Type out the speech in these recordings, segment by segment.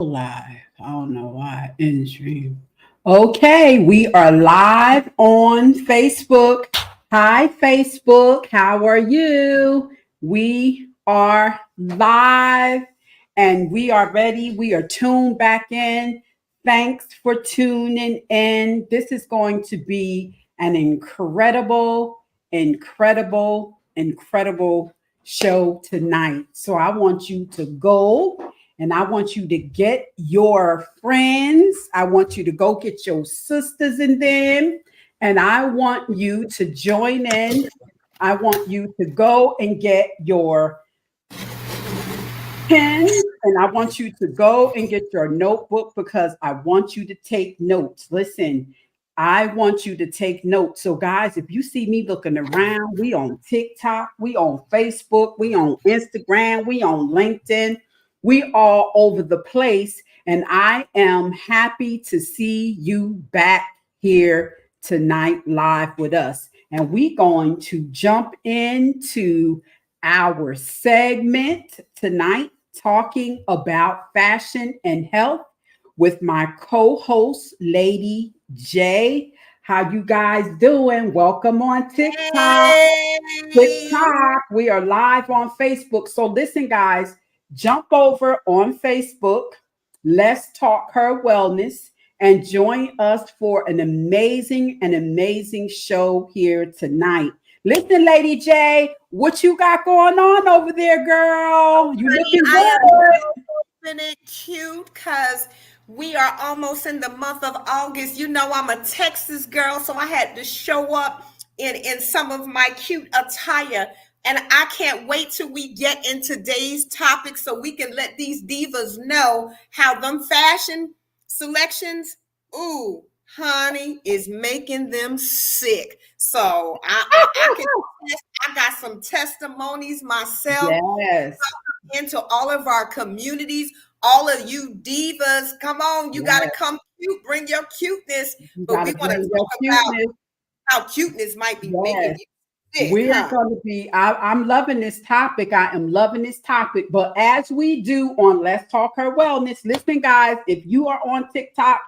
Live. I don't know why. In stream. Okay, we are live on Facebook. Hi, Facebook. How are you? We are live and we are ready. We are tuned back in. Thanks for tuning in. This is going to be an incredible show tonight. So I want you to go and I want you to get your friends. I want you to go get your sisters and them. And I want you to join in. I want you to go and get your pen and I want you to go and get your notebook because I want you to take notes. Listen, I want you to take notes. So, guys, if you see me looking around, we on TikTok, we on Facebook, we on Instagram, we on LinkedIn, we all over the place. And I am happy to see you back here tonight live with us. And we going to jump into our segment tonight talking about fashion and health with my co-host, Lady J. How you guys doing? Welcome on TikTok. Hey. TikTok. We are live on Facebook. So listen, guys, jump over on Facebook. Let's talk her wellness and join us for an amazing show here tonight. Listen, Lady J, what you got going on over there, girl? You looking I good. am keeping it cute because we are almost in the month of August. You know, I'm a Texas girl, so I had to show up in some of my cute attire. And I can't wait till we get in today's topic so we can let these divas know how them fashion selections, ooh, honey, is making them sick. So I got some testimonies myself Yes. into all of our communities. All of you divas, come on, you got to Yes. come cute, bring your cuteness. You But we gotta want to bring your talk about cuteness. how cuteness might be making Yes. you sick, We're huh? going to be, I'm loving this topic. I am loving this topic. But as we do on Let's Talk Her Wellness, listen, guys, if you are on TikTok,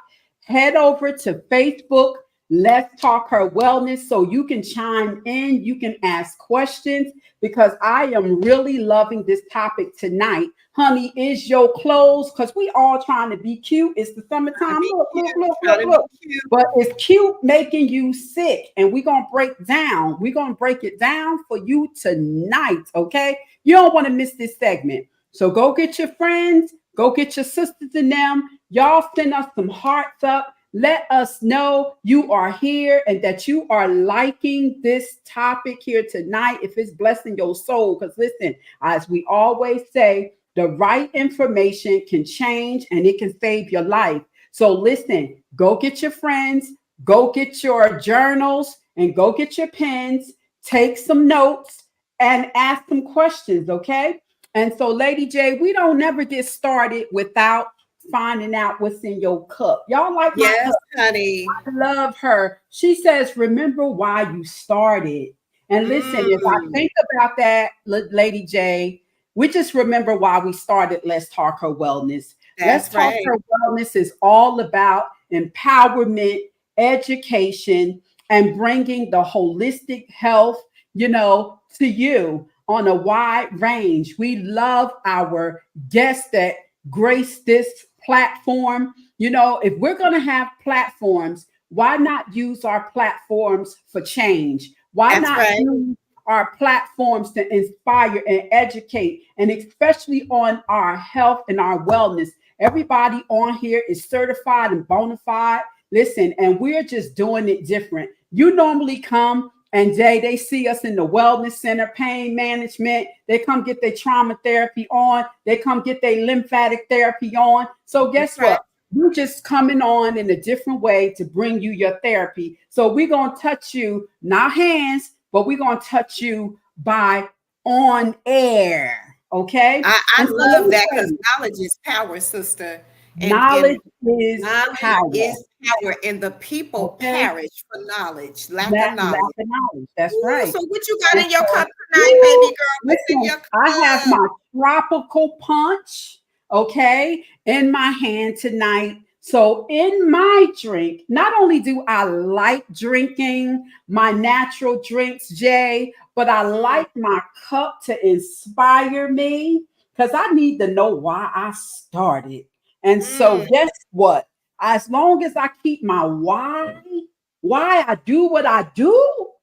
head over to Facebook, Let's Talk Her Wellness, so you can chime in, you can ask questions, because I am really loving this topic tonight. Honey, is your clothes, because we all trying to be cute. It's the Trying to summertime. be Look, look, cute, look, trying look, to be look. cute. But it's cute making you sick. And we're going to break down. We're going to break it down for you tonight. Okay. You don't want to miss this segment. So go get your friends, go get your sisters and them. Y'all send us some hearts up. Let us know you are here and that you are liking this topic here tonight if it's blessing your soul. Because listen, as we always say, the right information can change and it can save your life. So listen, go get your friends, go get your journals, and go get your pens, take some notes, and ask some questions, okay? And so, Lady J, we don't never get started without finding out what's in your cup. Y'all like my Yes, cup? honey. I love her. She says, remember why you started. And listen, as I Mm, think about that, Lady J, we just remember why we started Let's Talk Her Wellness. Let's that's Talk right. Her Wellness is all about empowerment, education, and bringing the holistic health, to you on a wide range. We love our guests that grace this platform. If we're going to have platforms, why not use our platforms for change? Why That's not right. use our platforms to inspire and educate, and especially on our health and our wellness? Everybody on here is certified and bona fide. Listen, and we're just doing it different. You normally come and they see us in the wellness center, pain management. They come get their trauma therapy on. They come get their lymphatic therapy on. So That's guess right. what? We're just coming on in a different way to bring you your therapy. So we're going to touch you, not hands, but we're going to touch you by on air. Okay. I And so let love me that tell because you, knowledge is power, sister. And knowledge is knowledge power. is power, and the people Okay. perish for knowledge, lack of That lack knowledge. of knowledge. That's Ooh, right. so what you got And in your so, cup tonight, baby woo, girl? What's in listen, your I have cup? my tropical punch. okay, in my hand tonight. So, in my drink, not only do I like drinking my natural drinks, Jay, but I Mm, like my cup to inspire me because I need to know why I started. And so, mm, guess what? As long as I keep my why I do what I do,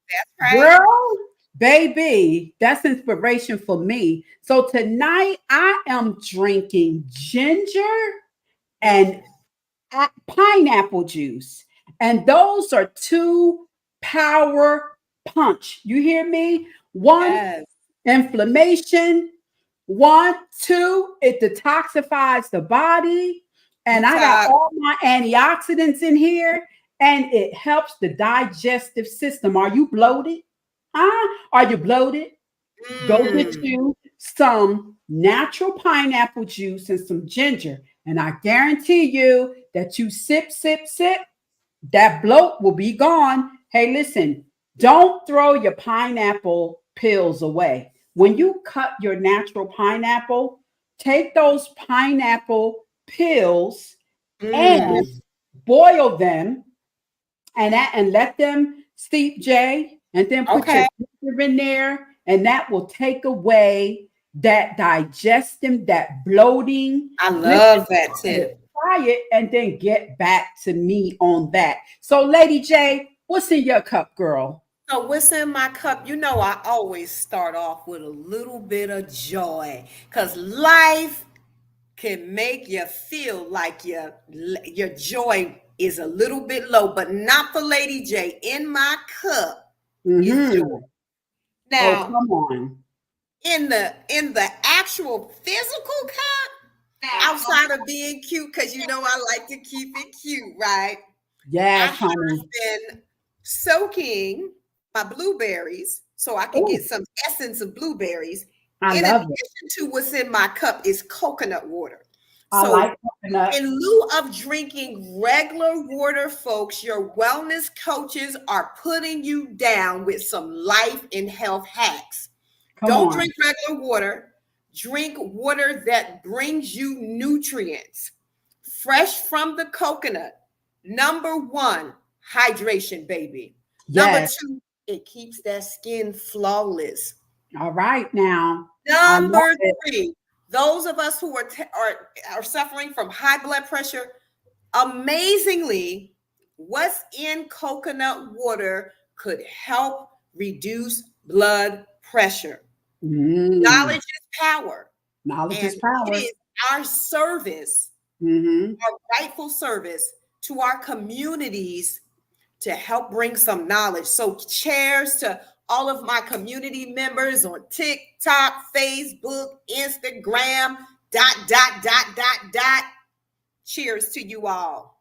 that's right. girl, baby, that's inspiration for me. So tonight I am drinking ginger and Mm, pineapple juice. And those are two power punch. You hear me? One, yes. inflammation. One, two, it detoxifies the body. And I got Detox. all my antioxidants in here. And it helps the digestive system. Are you bloated? Huh? Are you bloated? Go get Mm, you some natural pineapple juice and some ginger. And I guarantee you that you sip, sip, sip, that bloat will be gone. Hey, listen, don't throw your pineapple pills away. When you cut your natural pineapple, take those pineapple pills and mm. boil them and let them steep, Jay, and then put your Okay. ginger in there, and that will take away that digestion, that bloating. I Listen, love that tip. try it, and then get back to me on that. So, Lady J, what's in your cup, girl? So what's in my cup? You know, I always start off with a little bit of joy because life can make you feel like your joy is a little bit low, but not for Lady J. In my cup is joy. Mm-hmm. Oh, Now, come on. in the actual physical cup, outside of being cute, because you know I like to keep it cute, right? I Yes, have honey. been soaking my blueberries so I can get Oh, some essence of blueberries. I In love it. addition to what's in my cup is coconut water. I So like coconut. in lieu of drinking regular water, folks, your wellness coaches are putting you down with some life and health hacks. Come Don't on. drink regular water. Drink water that brings you nutrients fresh from the coconut. Number one, hydration, baby. Number Yes. two, it keeps that skin flawless. All right now. I love Number it. three, those of us who are suffering from high blood pressure, amazingly, what's in coconut water could help reduce blood pressure. Mm. Knowledge is power, Knowledge and is it power. is our service, Mm-hmm. our rightful service to our communities to help bring some knowledge. So, cheers to all of my community members on TikTok, Facebook, Instagram, dot, dot, dot, dot, dot. Cheers to you all.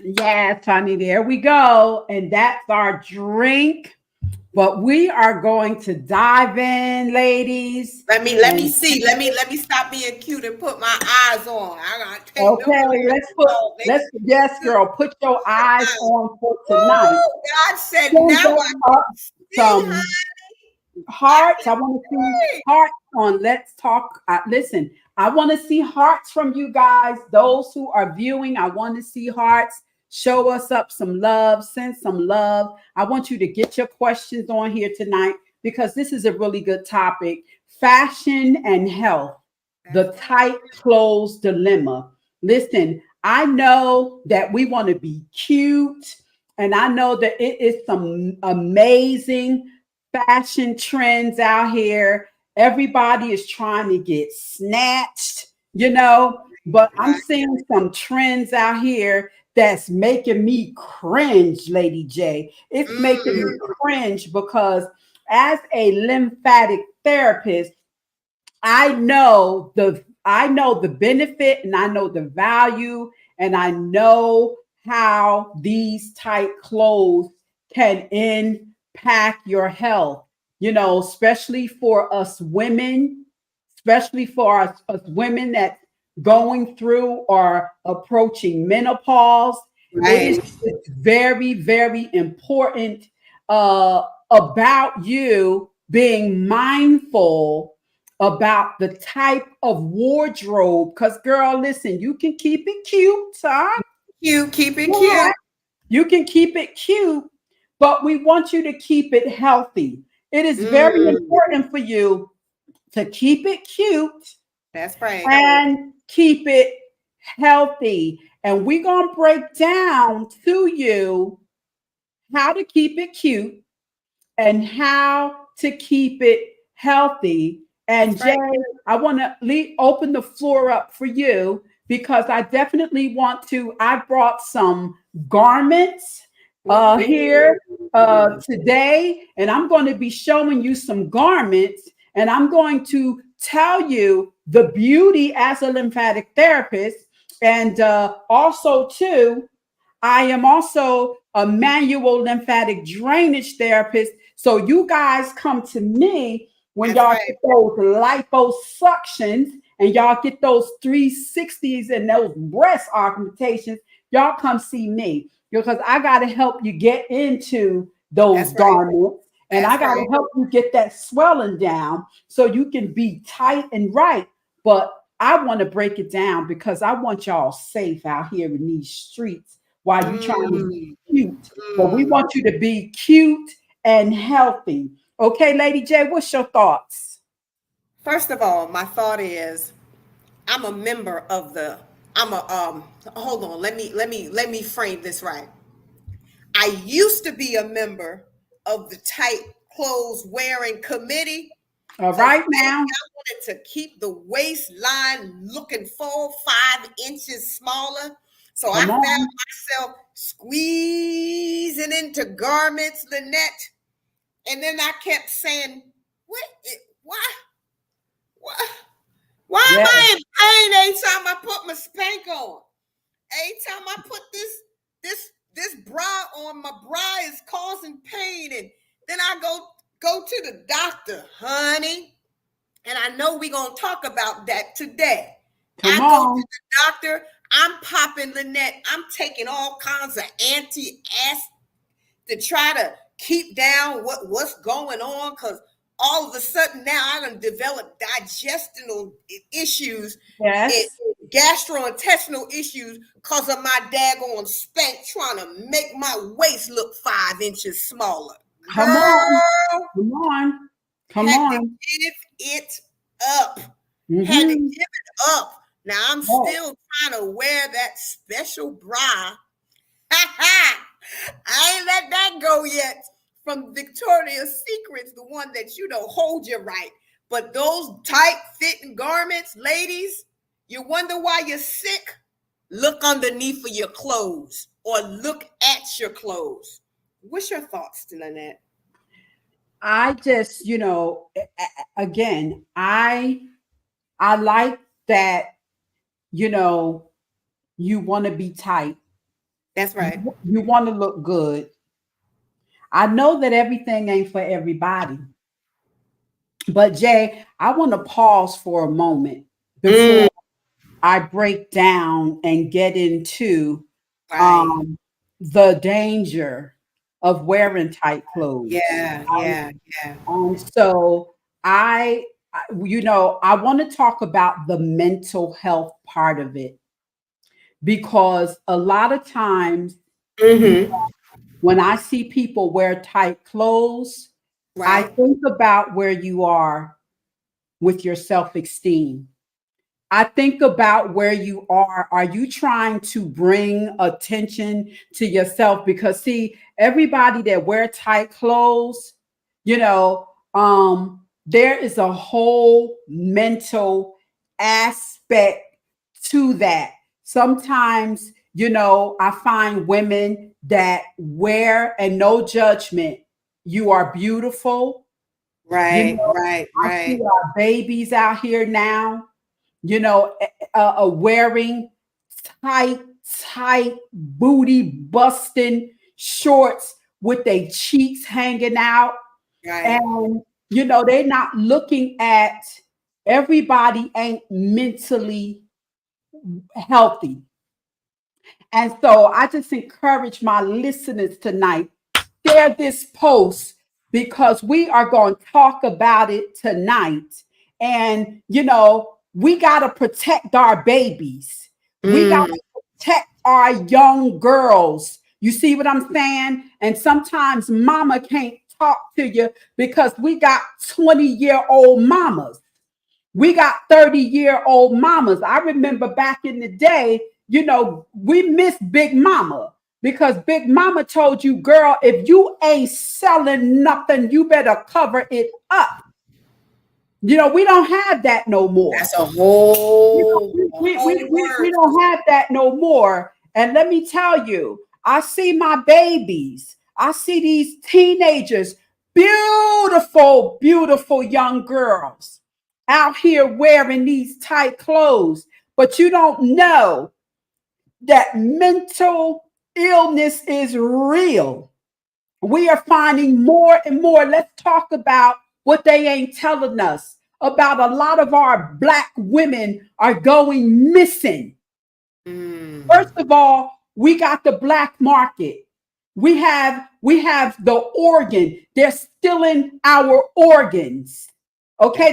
Yes, honey, there we go. And that's our drink. But we are going to dive in, ladies. Let me And see. Let me stop being cute and put my eyes on. I gotta take no okay, glasses off. They yes, good. girl, put your eyes Wow. on for tonight. Woo! God said, Send now us I up can see, some honey. I hearts. can I want to see see. hearts on Let's Talk. Listen, I want to see hearts from you guys. Those who are viewing, I want to see hearts. Show us up some love. Send some love. I want you to get your questions on here tonight because this is a really good topic. Fashion and health, That's the right. tight clothes dilemma. Listen, I know that we want to be cute, and I know that it is some amazing fashion trends out here. Everybody is trying to get snatched, but I'm Right. seeing some trends out here that's making me cringe, Lady J. It's making me Mm, cringe because as a lymphatic therapist, I know the benefit and I know the value and I know how these tight clothes can impact your health, especially for us women, especially for us women that going through or approaching menopause. It is right. it's very, very important about you being mindful about the type of wardrobe. Because, girl, listen, you can keep it cute, huh? Cute, keep it Yeah. cute. You can keep it cute, but we want you to keep it healthy. It is very Mm, important for you to keep it cute that's right. and keep it healthy. And we're going to break down to you how to keep it cute and how to keep it healthy. And That's Jay, right. I want to open the floor up for you because I definitely want to. I brought some garments here Ooh. today, and I'm going to be showing you some garments, and I'm going to tell you the beauty as a lymphatic therapist, and also too I am also a manual lymphatic drainage therapist. So you guys come to me when That's y'all right. get those liposuctions and y'all get those 360s and those breast augmentations. Y'all come see me because I got to help you get into those That's right. garments and I That's got to right. help you get that swelling down so you can be tight and right. But I want to break it down because I want y'all safe out here in these streets while you trying to be Mm, cute. But we mm. want you to be cute and healthy. Okay, Lady J, what's your thoughts? First of all, my thought is I'm a member of the I'm a hold on, let me frame this right. I used to be a member of the tight clothes wearing committee All because right baby, now. I wanted to keep the waistline looking full 5 inches smaller. So I Come found on. myself squeezing into garments, Lynette. And then I kept saying, what? Why? Why? Why am Yeah. I in pain every time I put my spank on? Every time I put this bra on, my bra is causing pain, and then I go to the doctor, honey. And I know we're gonna talk about that today. Come I go to on. the doctor. I'm popping Lynette. I'm taking all kinds of anti-acid to try to keep down what's going on because all of a sudden now I done developed digestional issues and Yes. gastrointestinal issues because of my daggone spank trying to make my waist look 5 inches smaller. Come on. Girl, Come on. Come had to on. give it up. Had to give Mm-hmm. it up. Now I'm Yes. still trying to wear that special bra. I ain't let that go yet from Victoria's Secrets, the one that hold you right. But those tight fitting garments, ladies, you wonder why you're sick? Look underneath of your clothes or look at your clothes. What's your thoughts, Lynette? I just, again, I like that, you know, you want to be tight. That's right. You want to look good. I know that everything ain't for everybody. But Jay, I want to pause for a moment Mm, before I break down and get into right. um, the danger of wearing tight clothes. Yeah, yeah, yeah. And so I want to talk about the mental health part of it because a lot of times Mm-hmm. when I see people wear tight clothes, I Right. think about where you are with your self esteem. I think about where you are. Are you trying to bring attention to yourself? Because see, everybody that wear tight clothes, you know, there is a whole mental aspect to that. Sometimes, I find women that wear and no judgment. You are beautiful. Right, right, I see right, our babies out here now wearing tight, tight booty busting shorts with their cheeks hanging out. right. And, they're not looking at everybody ain't mentally healthy. And so I just encourage my listeners tonight, share this post because we are going to talk about it tonight. And, we got to protect our babies. We got Mm. to protect our young girls. You see what I'm saying? And sometimes mama can't talk to you because we got 20-year-old mamas. We got 30-year-old mamas. I remember back in the day, we missed Big Mama because Big Mama told you, girl, if you ain't selling nothing, you better cover it up. We don't have that no more. That's a We whole don't, a we, whole we, we, word. we don't have that no more. And let me tell you, I see my babies. I see these teenagers, beautiful, beautiful young girls out here wearing these tight clothes. But you don't know that mental illness is real. We are finding more and more. Let's talk about what they ain't telling us about. A lot of our Black women are going missing. Mm. First of all, we got the black market. We have the organ. They're stealing our organs. Yep. Okay,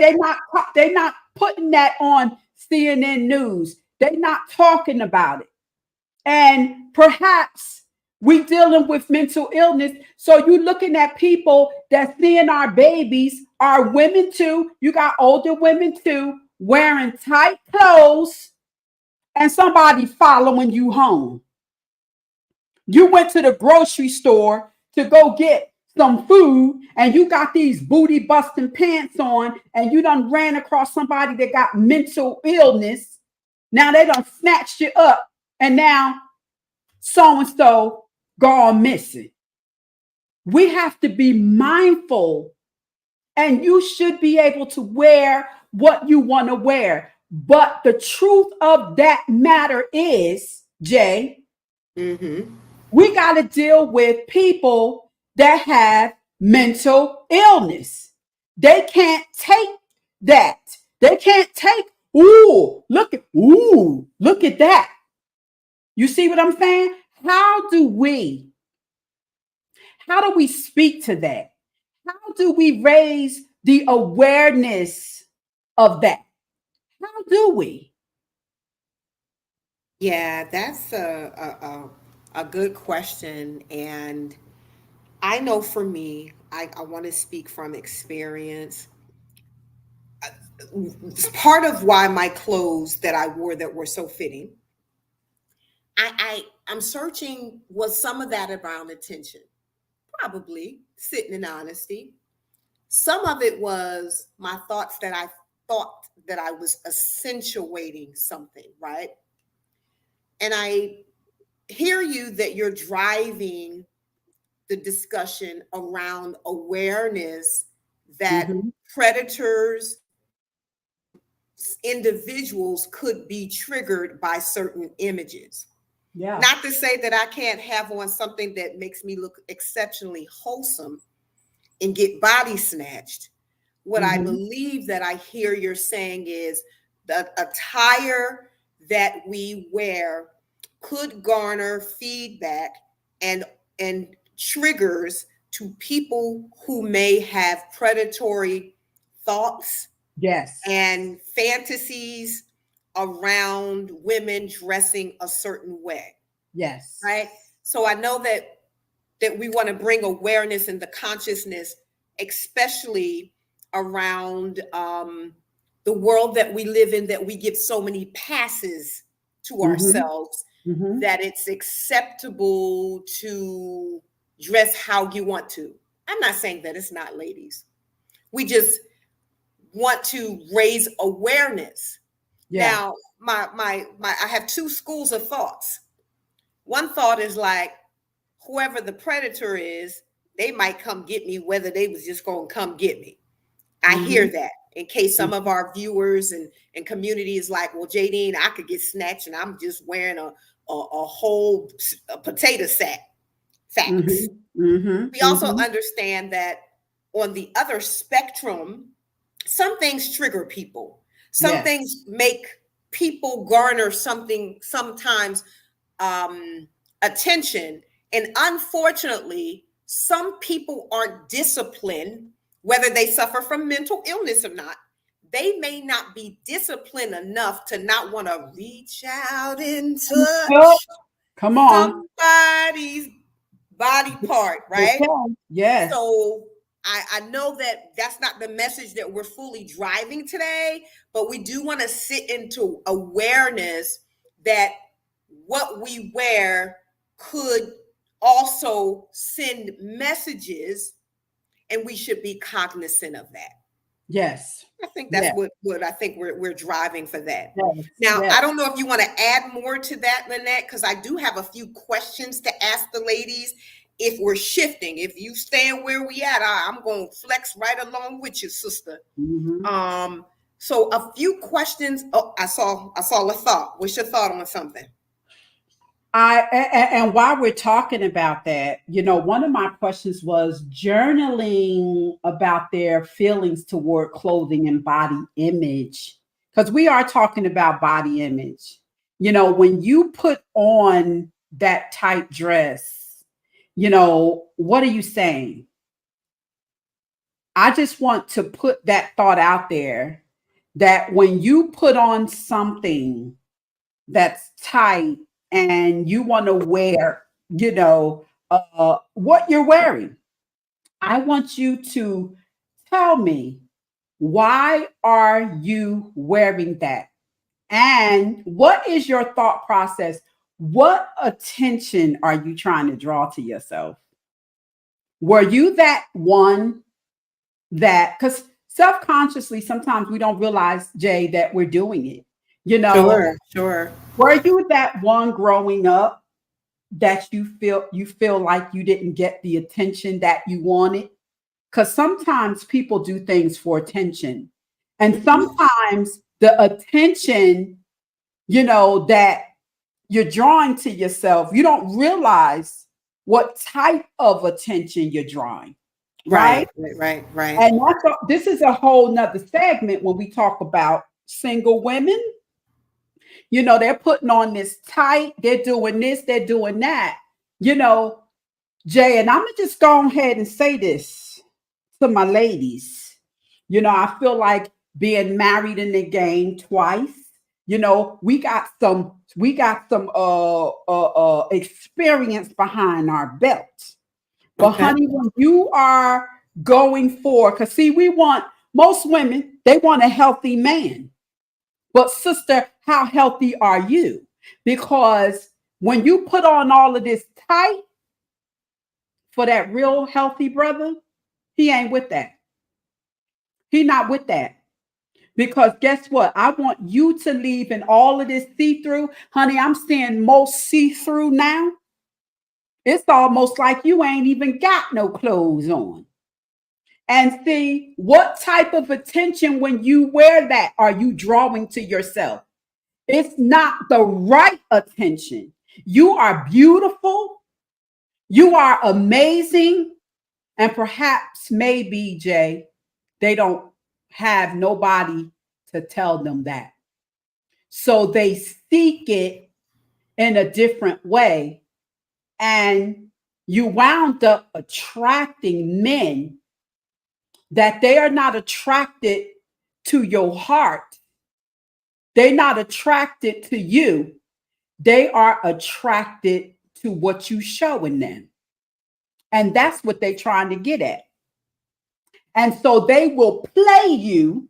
they not putting that on CNN News. They're not talking about it. And perhaps we dealing with mental illness. So you looking at people that's seeing our babies, our women too. You got older women too, wearing tight clothes, and somebody following you home. You went to the grocery store to go get some food, and you got these booty busting pants on, and you done ran across somebody that got mental illness. Now they done snatched you up, and now so and so gone missing. We have to be mindful, and you should be able to wear what you want to wear. But the truth of that matter is, Jay, Mm-hmm. we got to deal with people that have mental illness. They can't take that. They can't take, look at that. You see what I'm saying? How do we speak to that? How do we raise the awareness of that? How do we? Yeah, that's a good question. And I know for me, I want to speak from experience. Part of why my clothes that I wore that were so fitting, I'm searching, was some of that around attention? Probably, sitting in honesty. Some of it was my thoughts that I thought that I was accentuating something, right? And I hear you that you're driving the discussion around awareness that Mhm. predators, individuals could be triggered by certain images. Yeah. Not to say that I can't have on something that makes me look exceptionally wholesome and get body snatched. What I Mhm. believe that I hear you're saying is the attire that we wear could garner feedback and triggers to people who may have predatory thoughts Yes. and fantasies around women dressing a certain way, Yes. right? So I know that we want to bring awareness and the consciousness, especially around the world that we live in, that we give so many passes to Mhm. ourselves, Mhm. that it's acceptable to dress how you want to. I'm not saying that it's not, ladies. We just want to raise awareness. Yeah. Now, I have two schools of thoughts. One thought is like, whoever the predator is, they might come get me, whether they was just going to come get me. I hear Mhm. that, in case some of our viewers and community is like, well, Jadine, I could get snatched and I'm just wearing a whole potato sack. Facts. Mhm. Mhm. We also Mhm. understand that on the other spectrum, some things trigger people. Some Yes. things make people garner something, sometimes attention. And unfortunately, some people aren't disciplined, whether they suffer from mental illness or not. they may not be disciplined enough to not want to reach out and touch Oh, come on. somebody's body part, right? Okay. Yes. So I know that that's not the message that we're fully driving today, but we do want to sit into awareness that what we wear could also send messages, and we should be cognizant of that. Yes. I think that's Yes. what I think we're driving for that. Yes. Now, Yes. I don't know if you want to add more to that, Lynette, because I do have a few questions to ask the ladies. If we're shifting, if you staying where we at, I'm going to flex right along with you, sister. Mhm. So a few questions. Oh, I saw a thought. What's your thought on something? And while we're talking about that, one of my questions was journaling about their feelings toward clothing and body image, because we are talking about body image. When you put on that tight dress, what are you saying? I just want to put that thought out there that when you put on something that's tight and you want to wear, what you're wearing, I want you to tell me, why are you wearing that? And what is your thought process? What attention are you trying to draw to yourself? Were you that one that, because self-consciously sometimes we don't realize, Jay, that we're doing it, you know Sure. were you that one growing up that you feel like you didn't get the attention that you wanted? Because sometimes people do things for attention, and sometimes the attention, that you're drawing to yourself, you don't realize what type of attention you're drawing, right? Right. And this is a whole nother segment when we talk about single women. They're putting on this tight, they're doing this, they're doing that, you know, Jay, and I'm gonna just go ahead and say this to my ladies. I feel like being married in the game twice. We got some experience behind our belt. But Okay. honey, when you are going for, because see, most women, they want a healthy man. But sister, how healthy are you? Because when you put on all of this tight for that real healthy brother, he ain't with that. He not with that. Because guess what? I want you to leave in all of this see-through. Honey, I'm seeing most see-through now. It's almost like you ain't even got no clothes on. And see, what type of attention when you wear that are you drawing to yourself? It's not the right attention. You are beautiful. You are amazing. And perhaps, maybe, Jay, they don't have nobody to tell them that. So they seek it in a different way. And you wound up attracting men that they are not attracted to your heart. They're not attracted to you. They are attracted to what you show in them. And that's what they're trying to get at. And so they will play you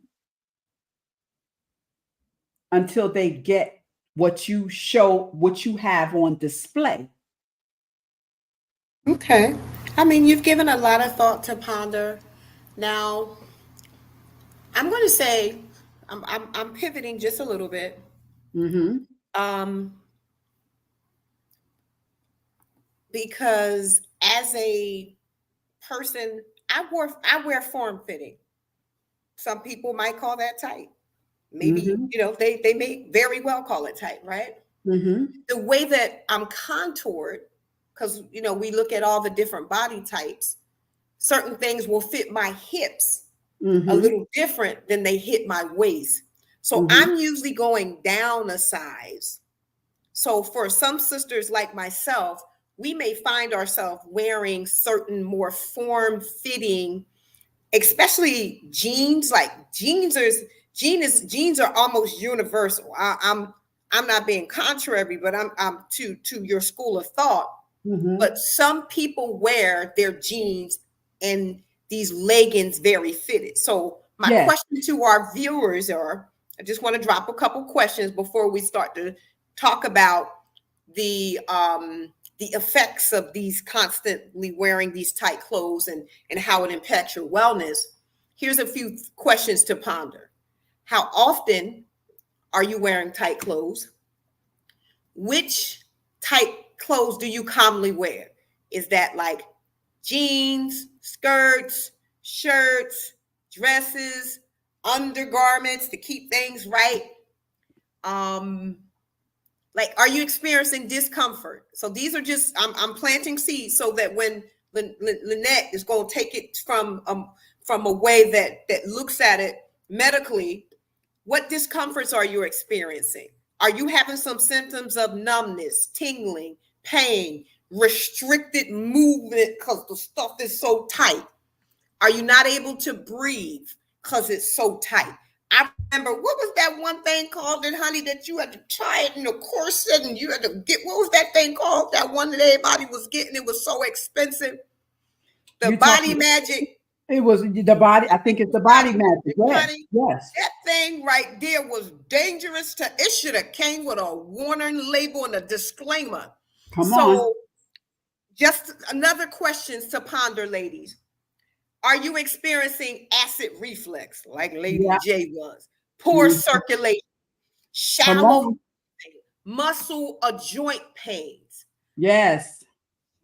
until they get what you show, what you have on display. Okay. I mean, you've given a lot of thought to ponder. Now, I'm going to say, I'm pivoting just a little bit. Mm-hmm. Um, because as a person, I wear form fitting. Some people might call that tight. Maybe, Mm-hmm. they may very well call it tight, right? Mm-hmm. The way that I'm contoured, because we look at all the different body types, certain things will fit my hips a Mm-hmm. little different than they hit my waist. So Mm-hmm. I'm usually going down a size. So for some sisters like myself, we may find ourselves wearing certain more form fitting, especially jeans. Like jeans are almost universal. I'm not being contrary, but I'm to your school of thought. Mm-hmm. But some people wear their jeans and these leggings very fitted. So my Yes. question to our viewers are, I just want to drop a couple questions before we start to talk about the effects of these constantly wearing these tight clothes and how it impacts your wellness. Here's a few questions to ponder. How often are you wearing tight clothes? Which tight clothes do you commonly wear? Is that like jeans, skirts, shirts, dresses, undergarments to keep things right? Um, like, are you experiencing discomfort? So these are just I'm planting seeds so that when Lynette is going to take it from a way that looks at it medically, what discomforts are you experiencing? Are you having some symptoms of numbness, tingling, pain, restricted movement because the stuff is so tight? Are you not able to breathe because it's so tight? I remember, what was that one thing called, it, honey, that you had to try it in a corset and you had to get, what was that thing called? That one that everybody was getting, it was so expensive. The You Body talking? Magic. It was the body. I think it's the body Body magic. Magic, Yes. honey. Yes. That thing right there was dangerous to, it should have came with a warning label and a disclaimer. Come on. So just another questions to ponder, ladies. Are you experiencing acid reflux like Lady Yeah. J was? Poor Mhm. circulation, Come shallow on. muscle or joint pains, Yes.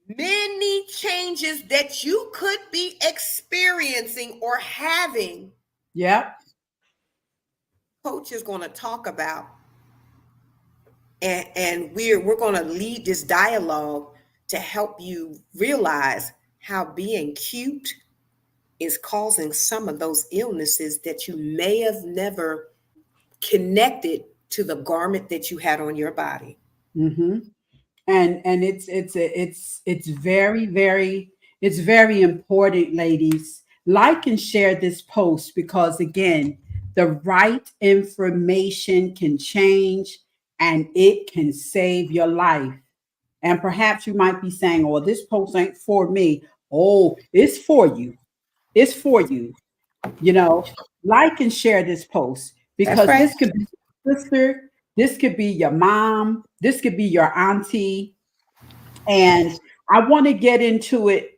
many changes that you could be experiencing or having. Yep. Coach is going to talk about, and we're going to lead this dialogue to help you realize how being cute is causing some of those illnesses that you may have never connected to the garment that you had on your body. Mm-hmm. And it's very, very, it's very important, ladies. Like and share this post because again, the right information can change and it can save your life. And perhaps you might be saying, oh, this post ain't for me. Oh, it's for you. It's for you. You know, like and share this post That's because right. this could be your sister, this could be your mom, this could be your auntie. And I want to get into it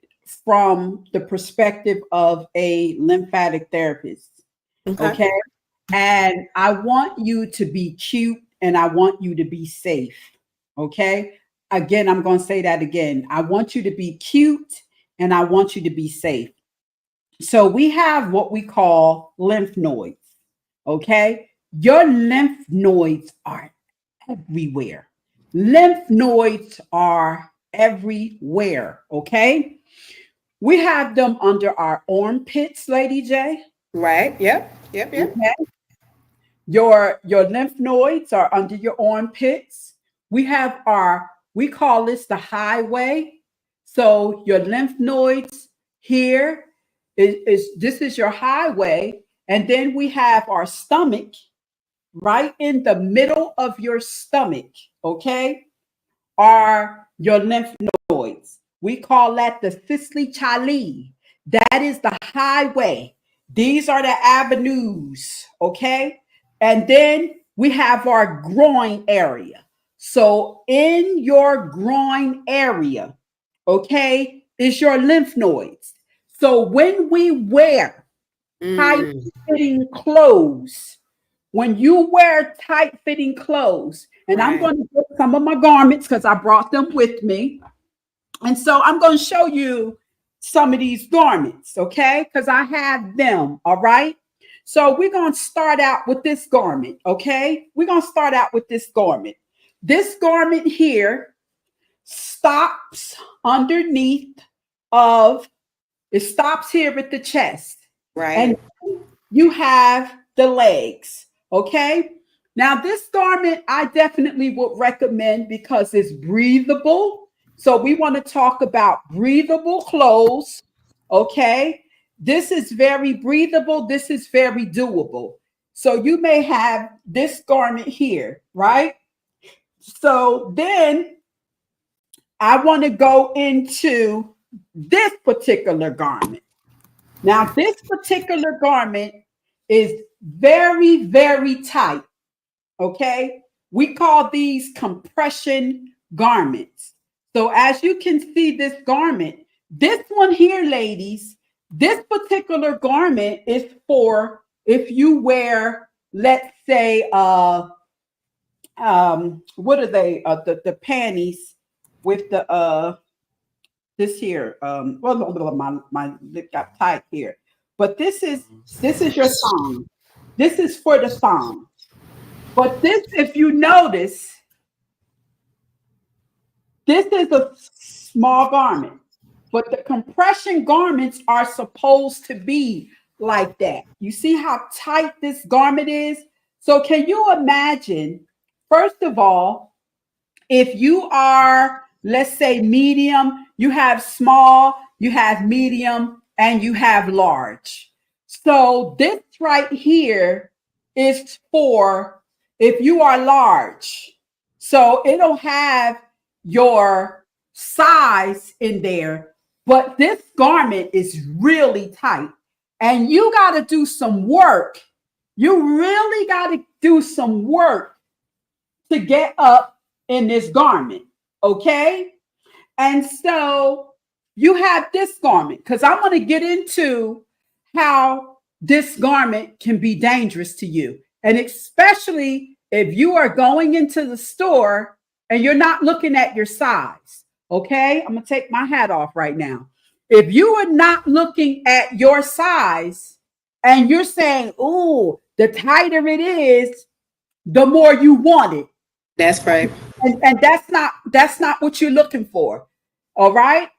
from the perspective of a lymphatic therapist. Okay. Okay. And I want you to be cute and I want you to be safe. Okay. Again, I'm going to say that again. I want you to be cute and I want you to be safe. So we have what we call lymph nodes. Okay. Your lymph nodes are everywhere. Lymph nodes are everywhere. Okay. We have them under our armpits, Lady J. Right. Yep. Yep. Yep. Okay. Your lymph nodes are under your armpits. We have our, we call this the highway. So your lymph nodes here is this is your highway. And then we have our stomach right in the middle of your stomach. Okay. Are your lymph nodes. We call that the Sicily Chali. That is the highway. These are the avenues, okay? And then we have our groin area. So in your groin area, okay, is your lymph nodes. So when we wear tight Mm, fitting clothes, when you wear tight fitting clothes, and I'm right. going to get some of my garments because I brought them with me. And so I'm going to show you some of these garments, okay? Because I have them, all right? So we're going to start out with this garment, okay? We're going to start out with this garment. This garment here stops underneath of, it stops here at the chest. And Right. you have the legs. Okay. Now, this garment I definitely would recommend because it's breathable. So, we want to talk about breathable clothes. Okay. This is very breathable. This is very doable. So you may have this garment here, right? So then I want to go into this particular garment. Now, this particular garment is very, very tight. Okay. We call these compression garments. So, as you can see, this garment, this one here, ladies, this particular garment is for if you wear, let's say, what are they? The panties with the this here. Well, my lip got tight here, but this is your thong. This is for the thong. But this, if you notice, this is a small garment. But the compression garments are supposed to be like that. You see how tight this garment is? So can you imagine, first of all, if you are, let's say, medium, you have small, you have medium, and you have large. So this right here is for if you are large. So it'll have your size in there, but this garment is really tight. And you got to do some work. You really got to do some work to get up in this garment. Okay. And so you have this garment because I'm going to get into how this garment can be dangerous to you. And especially if you are going into the store and you're not looking at your size. Okay. I'm going to take my hat off right now. If you are not looking at your size and you're saying, oh, the tighter it is, the more you want it. That's right. And that's not what you're looking for. All right.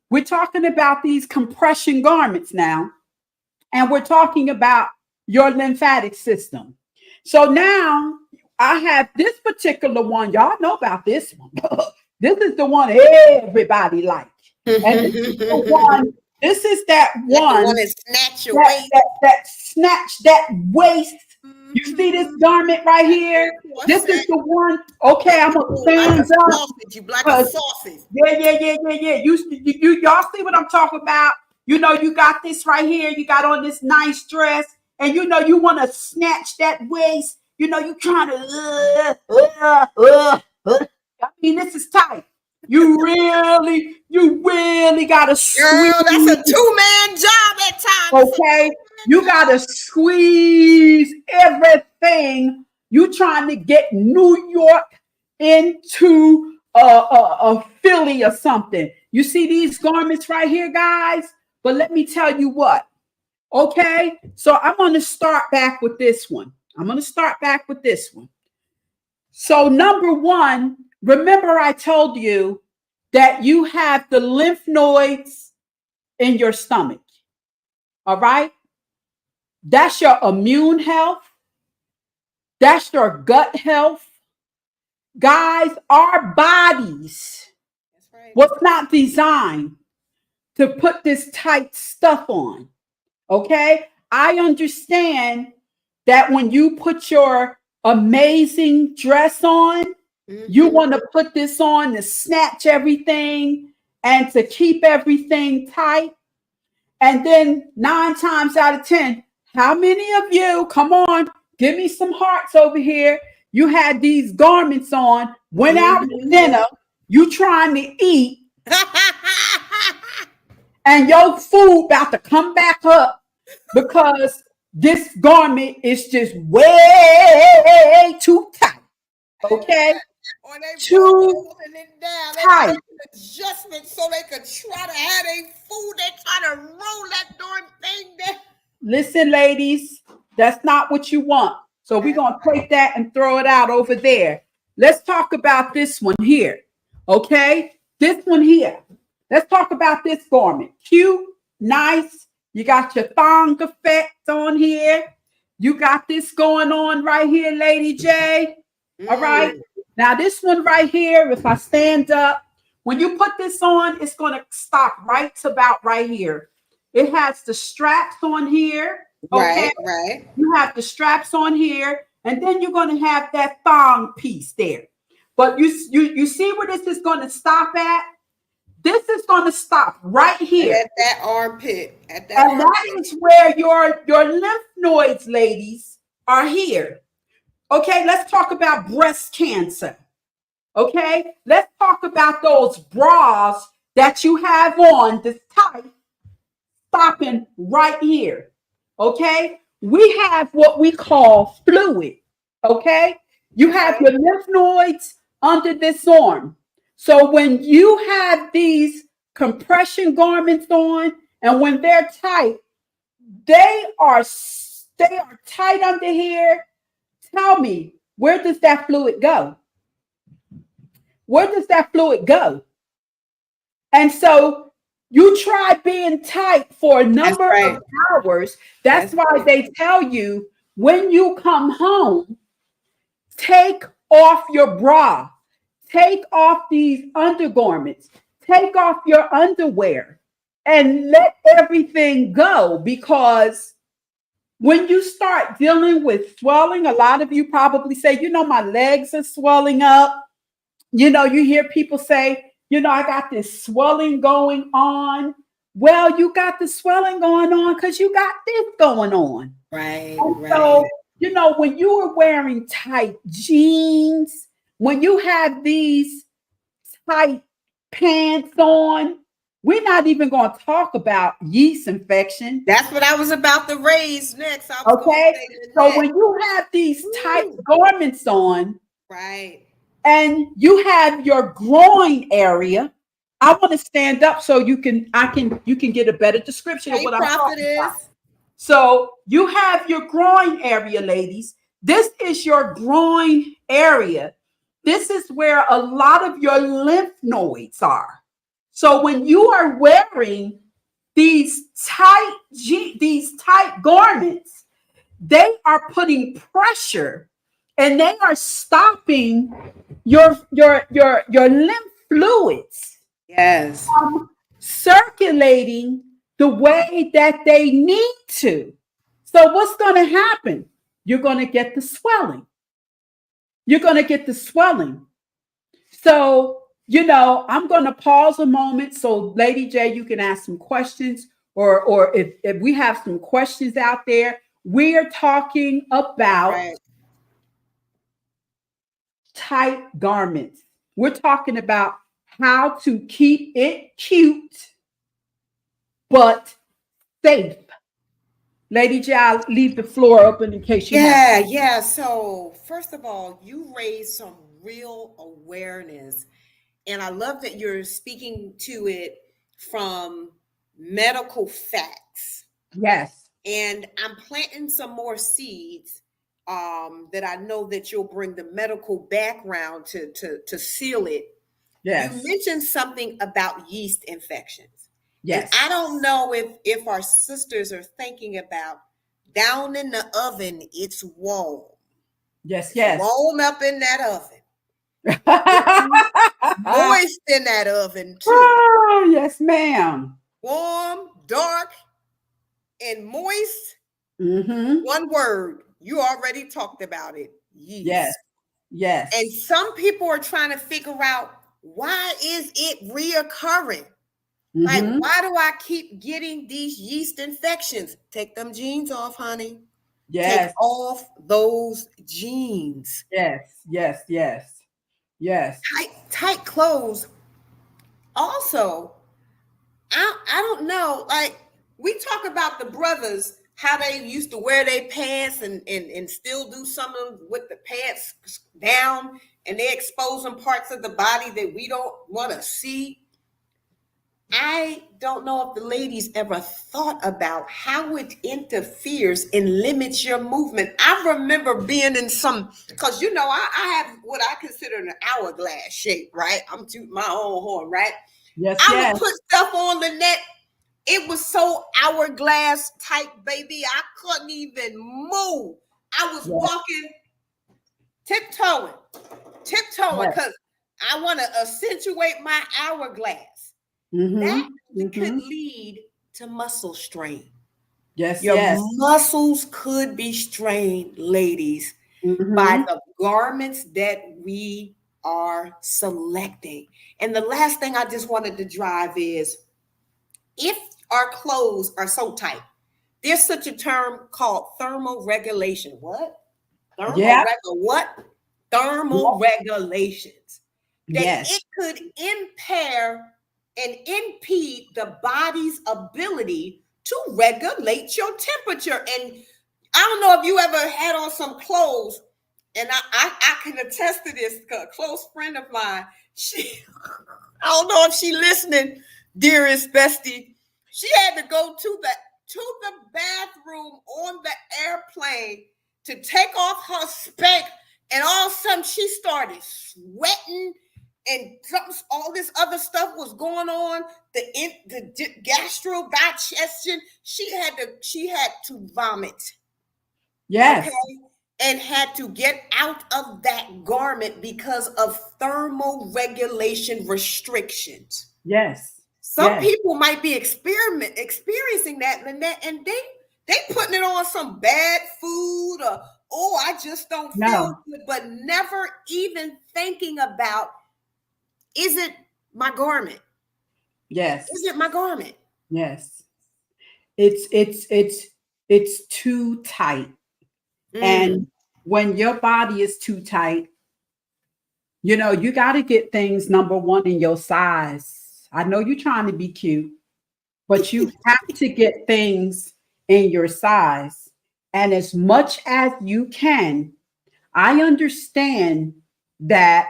We're talking about these compression garments now, and we're talking about your lymphatic system. So now I have this particular one. Y'all know about this one. This is the one everybody likes. And this is the one, this is that one, that snatch your that, waist. that snatch that waist. You see this garment right here? This is the one. Okay, I'm gonna stand up. Sausage, you like a sausage. Yeah. Y'all see what I'm talking about? You know, you got this right here. You got on this nice dress, and you know you want to snatch that waist. You know, you trying to. I mean, this is tight. You really gotta squeeze. Girl, that's a two-man job at times. Okay, you gotta squeeze everything. You trying to get New York into a Philly or something. You see these garments right here, guys? But let me tell you what. Okay, so I'm going to start back with this one. So number one, remember I told you that you have the lymph nodes in your stomach. All right? That's your immune health. That's your gut health. Guys, our bodies was not designed to put this tight stuff on. Okay? I understand that when you put your amazing dress on, you want to put this on to snatch everything and to keep everything tight. And then 9 times out of 10, how many of you, come on, give me some hearts over here. You had these garments on, went out to dinner, you trying to eat, and your food about to come back up because this garment is just way too tight. Okay? Or they Too it down. tight. Adjustment so they could try to have their food. They try to roll that darn thing down. Listen, ladies, that's not what you want. So we're going to take that and throw it out over there. Let's talk about this one here. Okay? This one here. Let's talk about this garment. Cute, nice. You got your thong effect on here. You got this going on right here, Lady J. All right? Now, this one right here, if I stand up, when you put this on, it's going to stop right about right here. It has the straps on here. Okay. Right, right. You have the straps on here, and then you're going to have that thong piece there. But you see where this is going to stop at? This is going to stop right And here. at that armpit, at that And that armpit. is where your lymph nodes, ladies, are here. Okay, let's talk about breast cancer. Okay, let's talk about those bras that you have on, this tight, stopping right here. Okay, we have what we call fluid. Okay, you have Okay. your lymph nodes under this arm. So when you have these compression garments on, and when they're tight, they are they are tight under here. Tell me, where does that fluid go? Where does that fluid go? And so you try being tight for a That's number of right. hours. That's That's why right. they tell you when you come home, take off your bra, take off these undergarments, take off your underwear, and let everything go, because when you start dealing with swelling, a lot of you probably say, my legs are swelling up. You hear people say, I got this swelling going on. Well, you got the swelling going on because you got this going on. Right, And right. so, when you are wearing tight jeans, when you have these tight pants on, we're not even going to talk about yeast infection. That's what I was about to raise next. I was going to Okay. say the So when next. you have these tight Woo. garments on Right. and you have your groin area, I want to stand up so you can get a better description of Hey, what I'm talking about. prophetess. So you have your groin area, ladies. This is your groin area. This is where a lot of your lymph nodes are. So when you are wearing these tight garments, they are putting pressure and they are stopping your lymph fluids Yes. circulating the way that they need to. So what's going to happen? You're going to get the swelling. You're going to get the swelling. So, I'm going to pause a moment so Lady J, you can ask some questions, or if we have some questions out there. We are talking about Right. tight garments. We're talking about how to keep it cute but safe. Lady J, I'll leave the floor open in case you have. Yeah, yeah. So, first of all, you raised some real awareness. And I love that you're speaking to it from medical facts. Yes, And I'm planting some more seeds that I know that you'll bring the medical background to seal it. You yes, mentioned something about yeast infections. And yes, I don't know if our sisters are thinking about down in the oven, it's warm. yes, It's yes. warm up in that oven. It's moist in that oven too. Oh, yes, ma'am. Warm, dark, and moist. Mm-hmm. One word. You already talked about it. Yes, Yeast. And yes. some people are trying to figure out, why is it reoccurring? Like, Mm-hmm. why do I keep getting these yeast infections? Take them jeans off, honey. Take Yes, off those jeans. yes, yes, yes, yes, Tight clothes. Also, I don't know. Like, we talk about the brothers, how they used to wear their pants and still do some of them with the pants down, and they exposing parts of the body that we don't want to see. I don't know if the ladies ever thought about how it interferes and limits your movement. I remember being in some, because I have what I consider an hourglass shape, right? I'm tooting my own horn, right? yes, I would yes, put stuff on the net. It was so hourglass tight, baby. I couldn't even move. I was yes, walking, tiptoeing, tiptoeing, yes. because I want to accentuate my hourglass. That Mm-hmm. could Mm-hmm. lead to muscle strain. Yes, Your yes. muscles could be strained, ladies, by Mm-hmm. the garments that we are selecting. And the last thing I just wanted to drive is if our clothes are so tight, there's such a term called thermal regulation. What? Yeah. What? Thermal regulations. That Yes. it could impair and impede the body's ability to regulate your temperature. And I don't know if you ever had on some clothes, and I can attest to this. A close friend of mine, she I don't know if she listening, dearest bestie. She had to go to the bathroom on the airplane to take off her spec, and all of a sudden she started sweating, and all this other stuff was going on. The gastro digestion. She had to vomit. Okay, Yes. and had to get out of that garment because of thermal regulation restrictions. Yes. Some Yes. people might be experiencing that, Lynette, and they putting it on some bad food, or oh, I just don't feel No. good, but never even thinking about, is it my garment? Is Yes. it my garment? Yes. It's too tight. Mm, And when your body is too tight, you got to get things number one in your size. I know you're trying to be cute, but you have to get things in your size. And as much as you can, I understand that,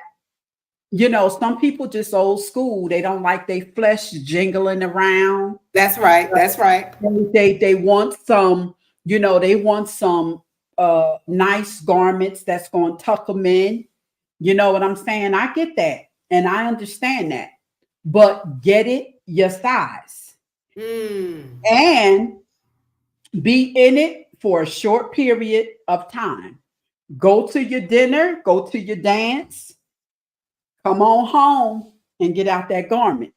some people just old school. They don't like their flesh jingling around. that's right. That's right. They want some, they want some nice garments that's going to tuck them in. You know what I'm saying? I get that and I understand that. But get it your size Mm, and be in it for a short period of time. Go to your dinner, go to your dance, come on home and get out that garment.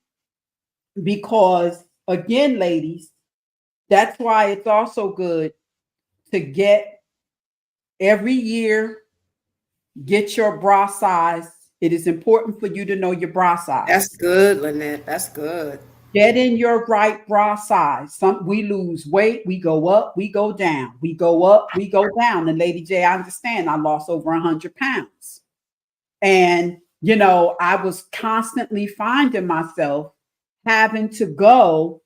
Because again, ladies, that's why it's also good to get every year, get your bra size. It is important for you to know your bra that's size. good, Lynette. That's good. Get in your right bra size. Some we lose weight, we go up, we go down, we go up, we go down. And Lady J, I understand I lost over 100 pounds. And I was constantly finding myself having to go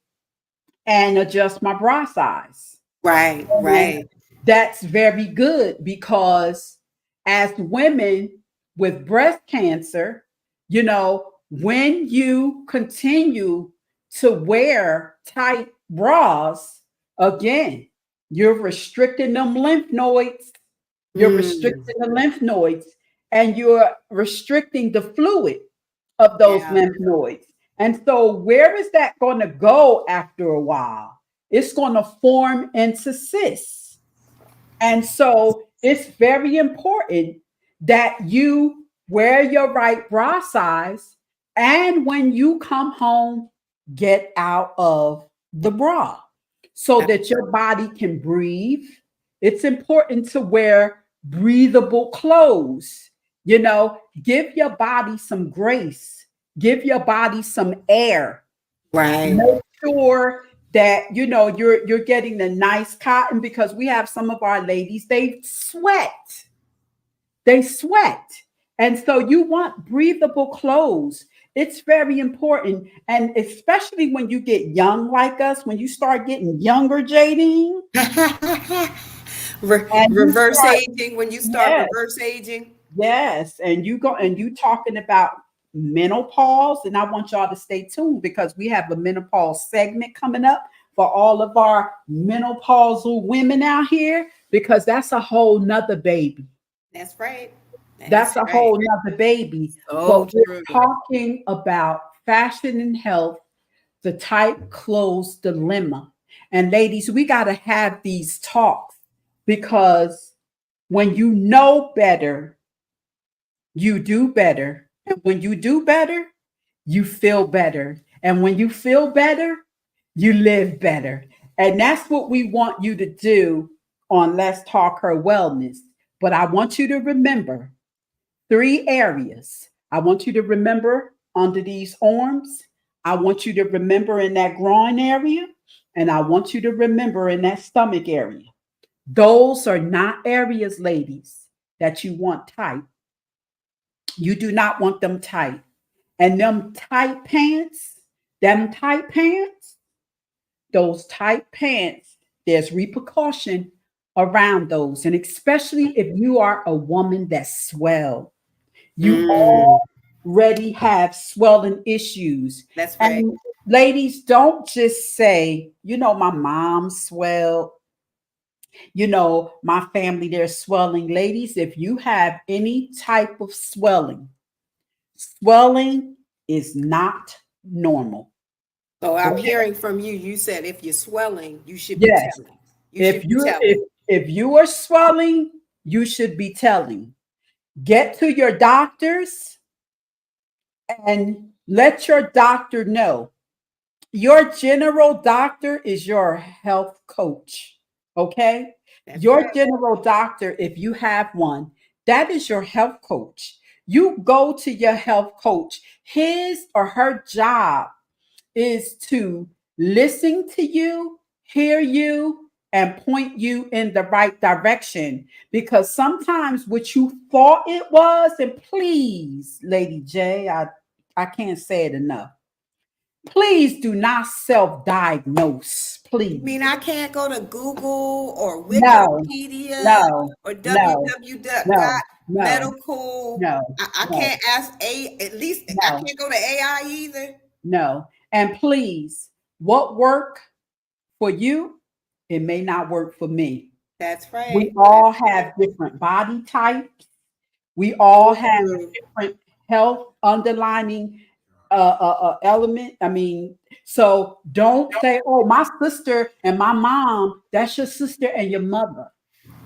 and adjust my bra size. Right, And right. that's very good because as women with breast cancer, when you continue to wear tight bras, again, you're restricting them lymph nodes, you're Mm, restricting the lymph nodes, and you're restricting the fluid of those yeah. lymph nodes. And so, where is that going to go after a while? It's going to form into cysts. And so, it's very important that you wear your right bra size. And when you come home, get out of the bra so that your body can breathe. It's important to wear breathable clothes. Give your body some grace, give your body some air. Right. Make sure that you're getting the nice cotton because we have some of our ladies, they sweat. And so you want breathable clothes. It's very important. And especially when you get young like us, when you start getting younger, Jadine, and you Reverse start, aging, when you start yes, reverse aging. yes, and you talking about menopause, and I want y'all to stay tuned because we have a menopause segment coming up for all of our menopausal women out here because that's a whole nother baby. That's right. That's That's a right. whole nother baby. So But we're true. talking about fashion and health, the tight clothes dilemma. And ladies, we got to have these talks because when you know better, you do better. And when you do better, you feel better. And when you feel better, you live better. And that's what we want you to do on Let's Talk Her Wellness. But I want you to remember three areas. I want you to remember under these arms. I want you to remember in that groin area. And I want you to remember in that stomach area. Those are not areas, ladies, that you want tight. You do not want them tight. And them tight pants, those tight pants, there's repercussion around those. And especially if you are a woman that's swell, you Mm, already have swelling issues. that's right. And ladies, don't just say, my mom swelled, my family, they're swelling. Ladies, if you have any type of swelling is not normal. So I'm Okay? hearing from you. You said if you're swelling, you should be Yes. telling. You If should be you telling. if you are swelling, you should be telling. Get to your doctors and let your doctor know. Your general doctor is your health coach. Okay? That's Your right. general doctor, if you have one, that is your health coach. You go to your health coach. His or her job is to listen to you, hear you, and point you in the right direction. Because sometimes what you thought it was, and please, Lady J, I can't say it enough. Please do not self diagnose. You mean Please. I can't go to Google or No, Wikipedia no, or no, no, no, www.medical? no, I no, can't ask at least I no, can't go to AI either. no. And please, what work for you, it may not work for me. That's We right. all That's right. have different body types. We all So have true. different health underlining element. I mean, so don't say, "Oh, my sister and my mom." That's your sister and your mother.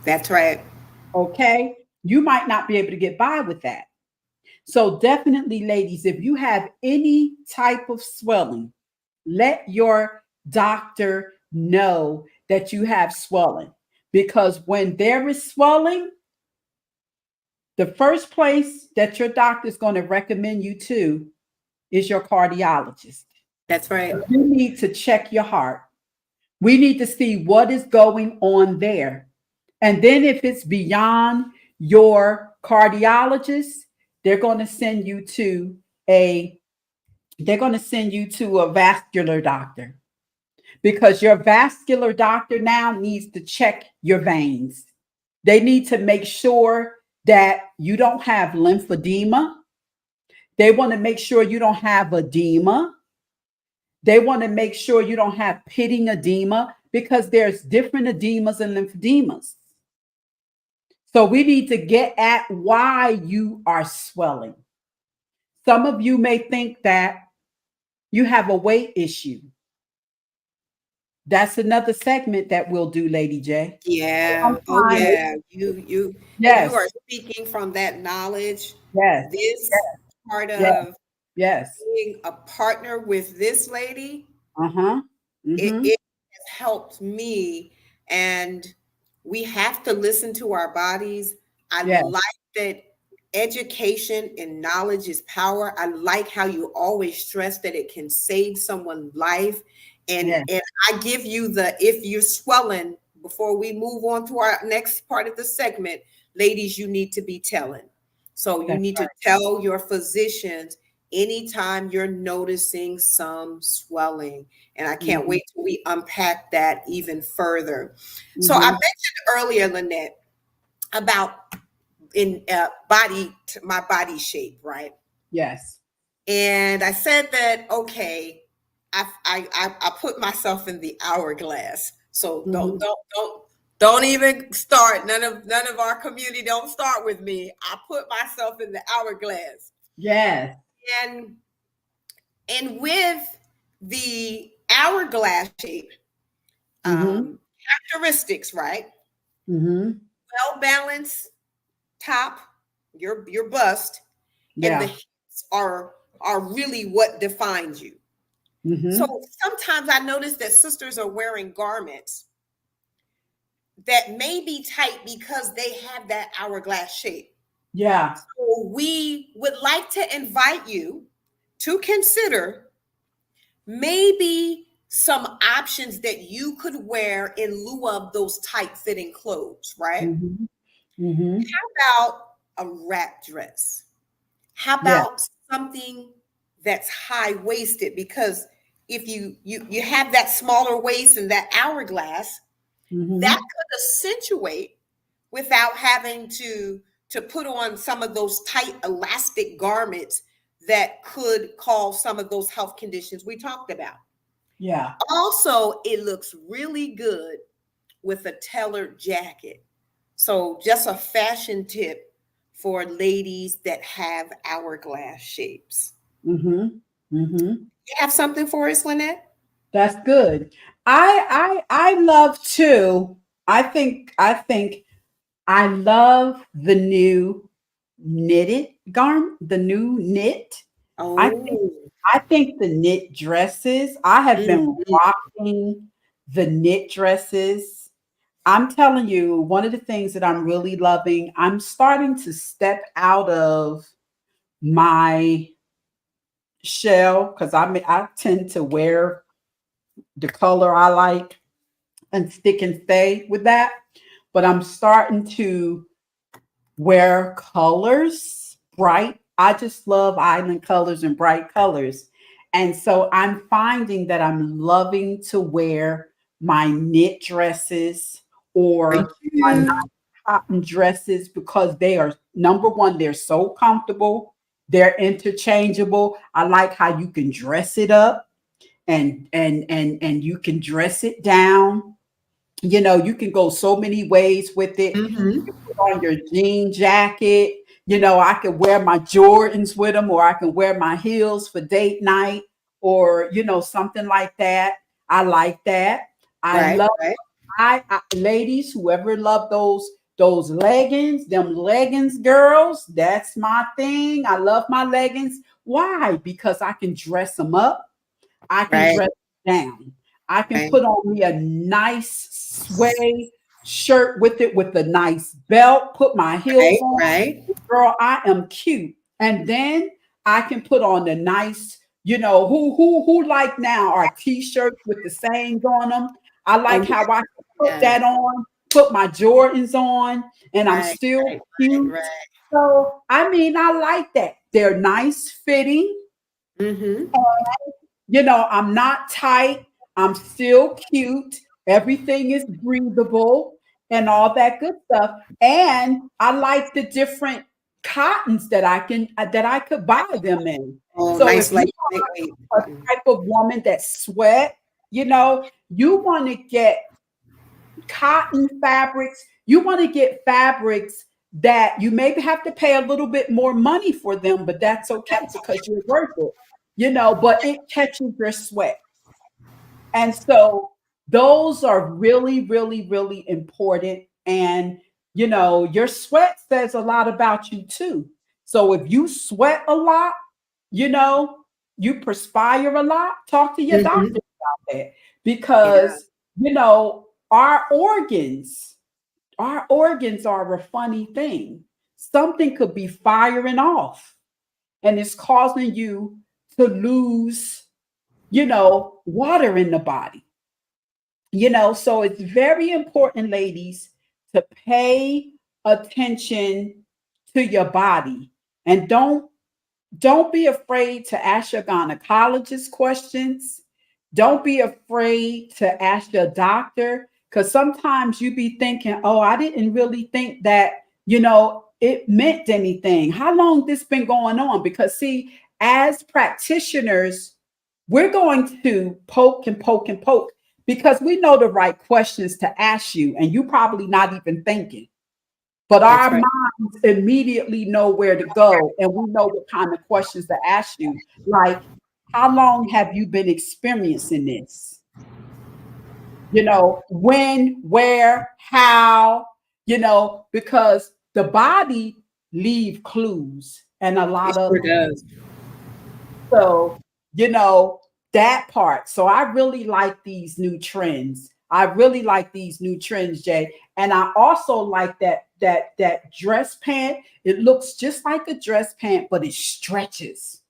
That's right. Okay, you might not be able to get by with that. So definitely, ladies, if you have any type of swelling, let your doctor know that you have swelling. Because when there is swelling, the first place that your doctor is going to recommend you to is your cardiologist. That's right. You need to check your heart. We need to see what is going on there. And then if it's beyond your cardiologist, they're going to send you to a they're going to send you to a vascular doctor, because your vascular doctor now needs to check your veins. They need to make sure that you don't have lymphedema. They want to make sure you don't have edema. They want to make sure you don't have pitting edema, because there's different edemas and lymphedemas. So we need to get at why you are swelling. Some of you may think that you have a weight issue. That's another segment that we'll do, Lady J. Yeah. Oh Sometimes, yeah. You yes, are speaking from that knowledge. yes, This part yes, of yes. being a partner with this lady, Uh-huh. Mm-hmm. it has helped me. And we have to listen to our bodies. I Yes, like that education and knowledge is power. I like how you always stress that it can save someone's life. yes, And I give you the if you're swelling before we move on to our next part of the segment, ladies, you need to be telling. So you that's need to right. tell your physicians anytime you're noticing some swelling. And I can't Mm-hmm. wait till we unpack that even further. So I Mm-hmm. mentioned earlier, Lynette, about in my body shape, right? Yes. And I said that okay, I put myself in the hourglass. So Mm-hmm. don't even start. None of our community don't start with me. I put myself in the hourglass. Yes. And with the hourglass shape, Mm-hmm. characteristics, right? Mm-hmm. Well balanced top, your bust, and the Yeah. hips are really what defines you. So Mm-hmm. sometimes I notice that sisters are wearing garments that may be tight because they have that hourglass shape. Yeah. So we would like to invite you to consider maybe some options that you could wear in lieu of those tight fitting clothes, right? Mm-hmm. Mm-hmm. How about a wrap dress? How Yeah. about something that's high waisted? Because if you have that smaller waist and that hourglass, that Mm-hmm. could accentuate without having to put on some of those tight elastic garments that could cause some of those health conditions we talked about. Yeah. Also, it looks really good with a tailored jacket. So, just a fashion tip for ladies that have hourglass shapes. Mm-hmm. Mm-hmm. You have something for us, Lynette? That's good. I love too. I think I love the new knitted garment, the new knit. I think Oh, I think the knit dresses. I have been mhm. rocking the knit dresses. I'm telling you, one of the things that I'm really loving, I'm starting to step out of my shell because I tend to wear the color I like and stick and stay with that. But I'm starting to wear colors, bright. I just love island colors and bright colors. And so I'm finding that I'm loving to wear my knit dresses Thank or my nice you. cotton dresses because they are number one, they're so comfortable, they're interchangeable. I like how you can dress it up and you can dress it down. You know, you can go so many ways with it. You Mm-hmm. can put on your jean jacket. You know, I could wear my Jordans with them, or I can wear my heels for date night, or something like that. I like that. I Right, love right, ladies, whoever love those leggings, them leggings, girls. That's my thing. I love my leggings. Why? Because I can dress them up. I can right, dress down. I can right, put on me a nice suede shirt with it with a nice belt, put my heels right, on. right. Girl, I am cute. And then I can put on the nice, who like now are t-shirts with the sayings on them. I Oh, like how I can put yeah, that on, put my Jordans on, and I'm right, still right, right, cute. right. So I mean, I like that. They're nice fitting. Mm-hmm. I'm not tight. I'm still cute. Everything is breathable and all that good stuff. And I like the different cottons that I could buy them in. Oh, So if nice, you light, lightweight. are a type of woman that sweat, you want to get cotton fabrics. You want to get fabrics that you maybe have to pay a little bit more money for them, but that's okay because you're worth it. But it catches your sweat. And so those are really, really, really important. And, your sweat says a lot about you too. So if you sweat a lot, you know, you perspire a lot, talk to your Mm-hmm. doctor about that Yeah. because, our organs are a funny thing. Something could be firing off and it's causing you to lose, water in the body. So it's very important, ladies, to pay attention to your body and don't be afraid to ask your gynecologist questions. Don't be afraid to ask your doctor because sometimes you be thinking, oh, I didn't really think that, it meant anything. How long this been going on? Because see, as practitioners, we're going to poke and poke and poke because we know the right questions to ask you, and you probably not even thinking. But That's our right. minds immediately know where to go, and we know what kind of questions to ask you. Like, how long have you been experiencing this? When, where, how, because the body leave clues and a It lot of sure them. does. So, you know, That part. So I really like these new trends. I really like these new trends, Jay. And I also like that dress pant. It looks just like a dress pant, but it stretches.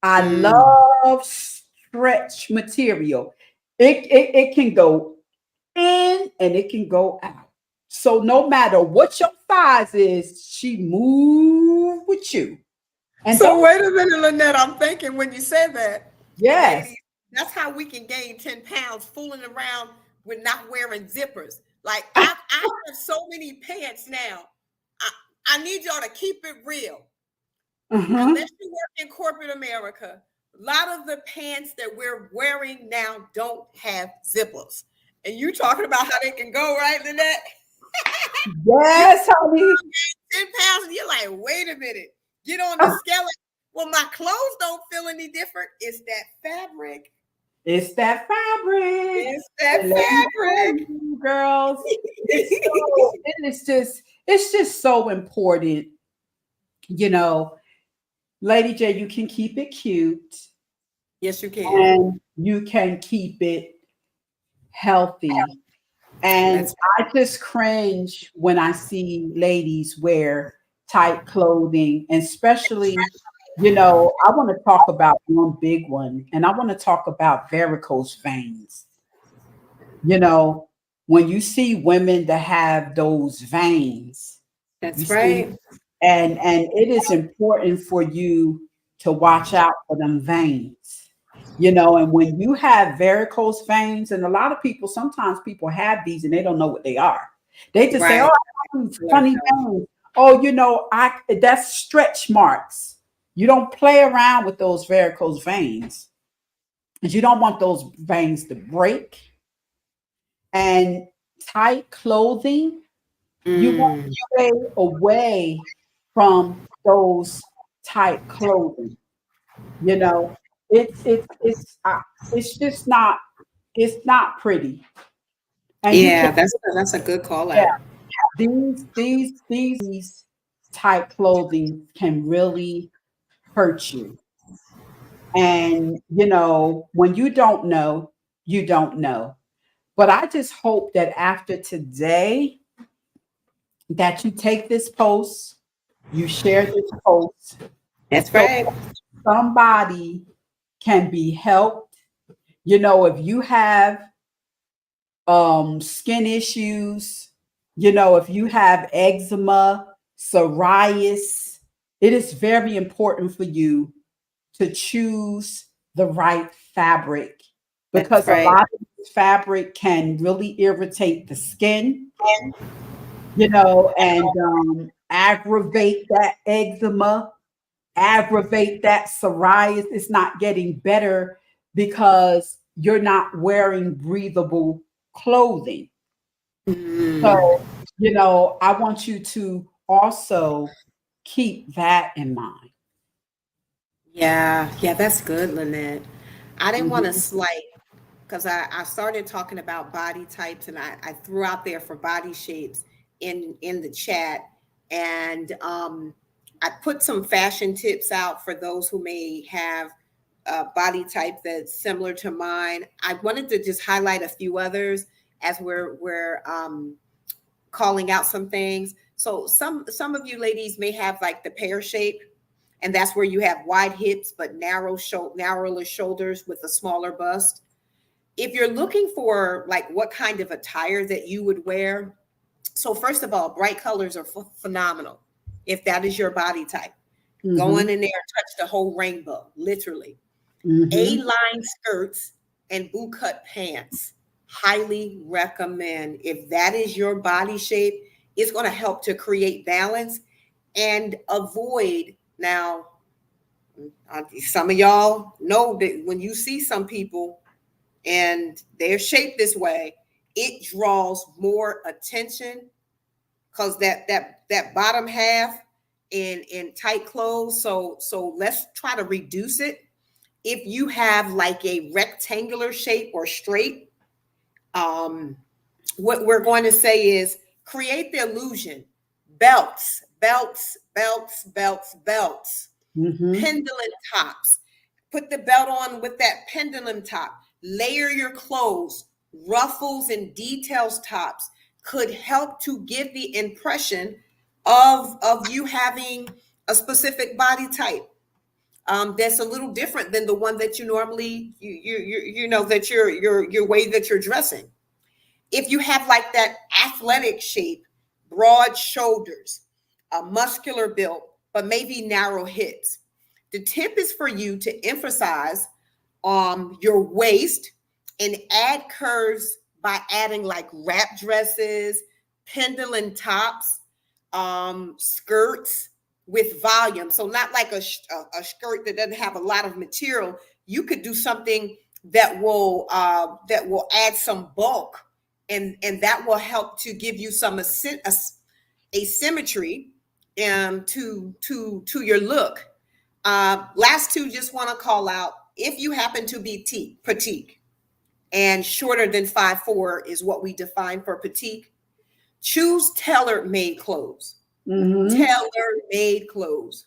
I Mm. love stretch material. It can go in and it can go out. So no matter what your size is, she move with you. And So don't wait a minute, Lynette. I'm thinking when you said that, ladies, yes. that's how we can gain 10 pounds fooling around with not wearing zippers. Like I have so many pants now. I, I need y'all to keep it real. Uh-huh. Unless you work in corporate America, a lot of the pants that we're wearing now don't have zippers. And you talking about how they can go, right, Lynette? You Yes, honey. 10 pounds, and you're like, wait a minute, get on the scale. Well, my clothes don't feel any different. It's that fabric. It's that fabric. It's that And let me tell fabric. you, girls, it's just so important. You know, Lady J, you can keep it cute Yes, you can. and you can keep it healthy. And That's I just cringe when I see ladies wear tight clothing, and especially, I want to talk about one big one, and I want to talk about varicose veins. You know, when you see women that have those veins, you that's see, right. and it is important for you to watch out for them veins. And when you have varicose veins, and a lot of people, sometimes people have these and they don't know what they are. They just say, "Oh, Right. I have these Lord funny knows. veins." Oh, I that's stretch marks. You don't play around with those varicose veins, because you don't want those veins to break. And tight clothing, you want Mm. to stay away from those tight clothing. You know, it's just not it's not pretty. And you can Yeah, that's a good call yeah, out. these tight clothing can really hurt you. And when you don't know, you don't know. But I just hope that after today that you take this post, you share this post, That's so right. somebody can be helped. If you have skin issues, if you have eczema, psoriasis, it is very important for you to choose the right fabric, That's because a right. lot of this fabric can really irritate the skin, and aggravate that eczema, aggravate that psoriasis. It's not getting better because you're not wearing breathable clothing. Mm. So, I want you to also keep that in mind. Yeah, yeah, that's good, Lynette. I didn't want to Mhm. slight because I started talking about body types and I threw out there for body shapes in the chat. And I put some fashion tips out for those who may have a body type that's similar to mine. I wanted to just highlight a few others as we're calling out some things. So some of you ladies may have like the pear shape, and that's where you have wide hips but narrower shoulders with a smaller bust. If you're looking for like what kind of attire that you would wear, so first of all, bright colors are phenomenal. If that is your body type, go in Mhm. there and touch the whole rainbow, literally. Mhm. A-line skirts and boot cut pants. Highly recommend. If that is your body shape, it's going to help to create balance and avoid. Now, some of y'all know that when you see some people and they're shaped this way, it draws more attention because that bottom half in tight clothes. So let's try to reduce it. If you have like a rectangular shape or straight, um, what we're going to say is create the illusion. Belts, belts, belts, belts, belts, Mhm. pendulum tops. Put the belt on with that pendulum top. Layer your clothes. Ruffles and details tops could help to give the impression of you having a specific body type, that's a little different than the one that you normally you know that your way that you're dressing. If you have like that athletic shape, broad shoulders, a muscular build, but maybe narrow hips, the tip is for you to emphasize your waist and add curves by adding like wrap dresses, pendulum tops, skirts with volume. So not like a skirt that doesn't have a lot of material. You could do something that will add some bulk, and that will help to give you some asymmetry to your look. Last two, just want to call out, if you happen to be petite and shorter than 5'4" is what we define for petite, choose tailor-made clothes. Tailor-made clothes.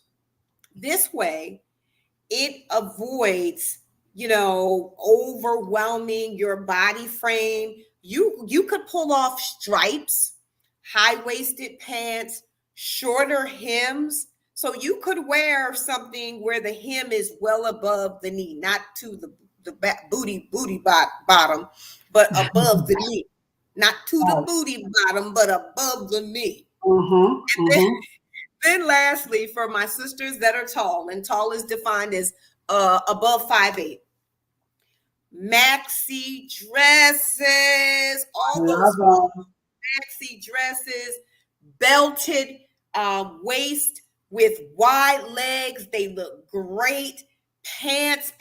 This way, it avoids, overwhelming your body frame. You could pull off stripes, high-waisted pants, shorter hems. So you could wear something where the hem is well above the knee, not to the back booty bottom, but above the knee. Not to the booty bottom, but above the knee. Then lastly, for my sisters that are tall, and tall is defined as above 5'8", maxi dresses, all those maxi dresses, belted waist with wide legs. They look great. Pants.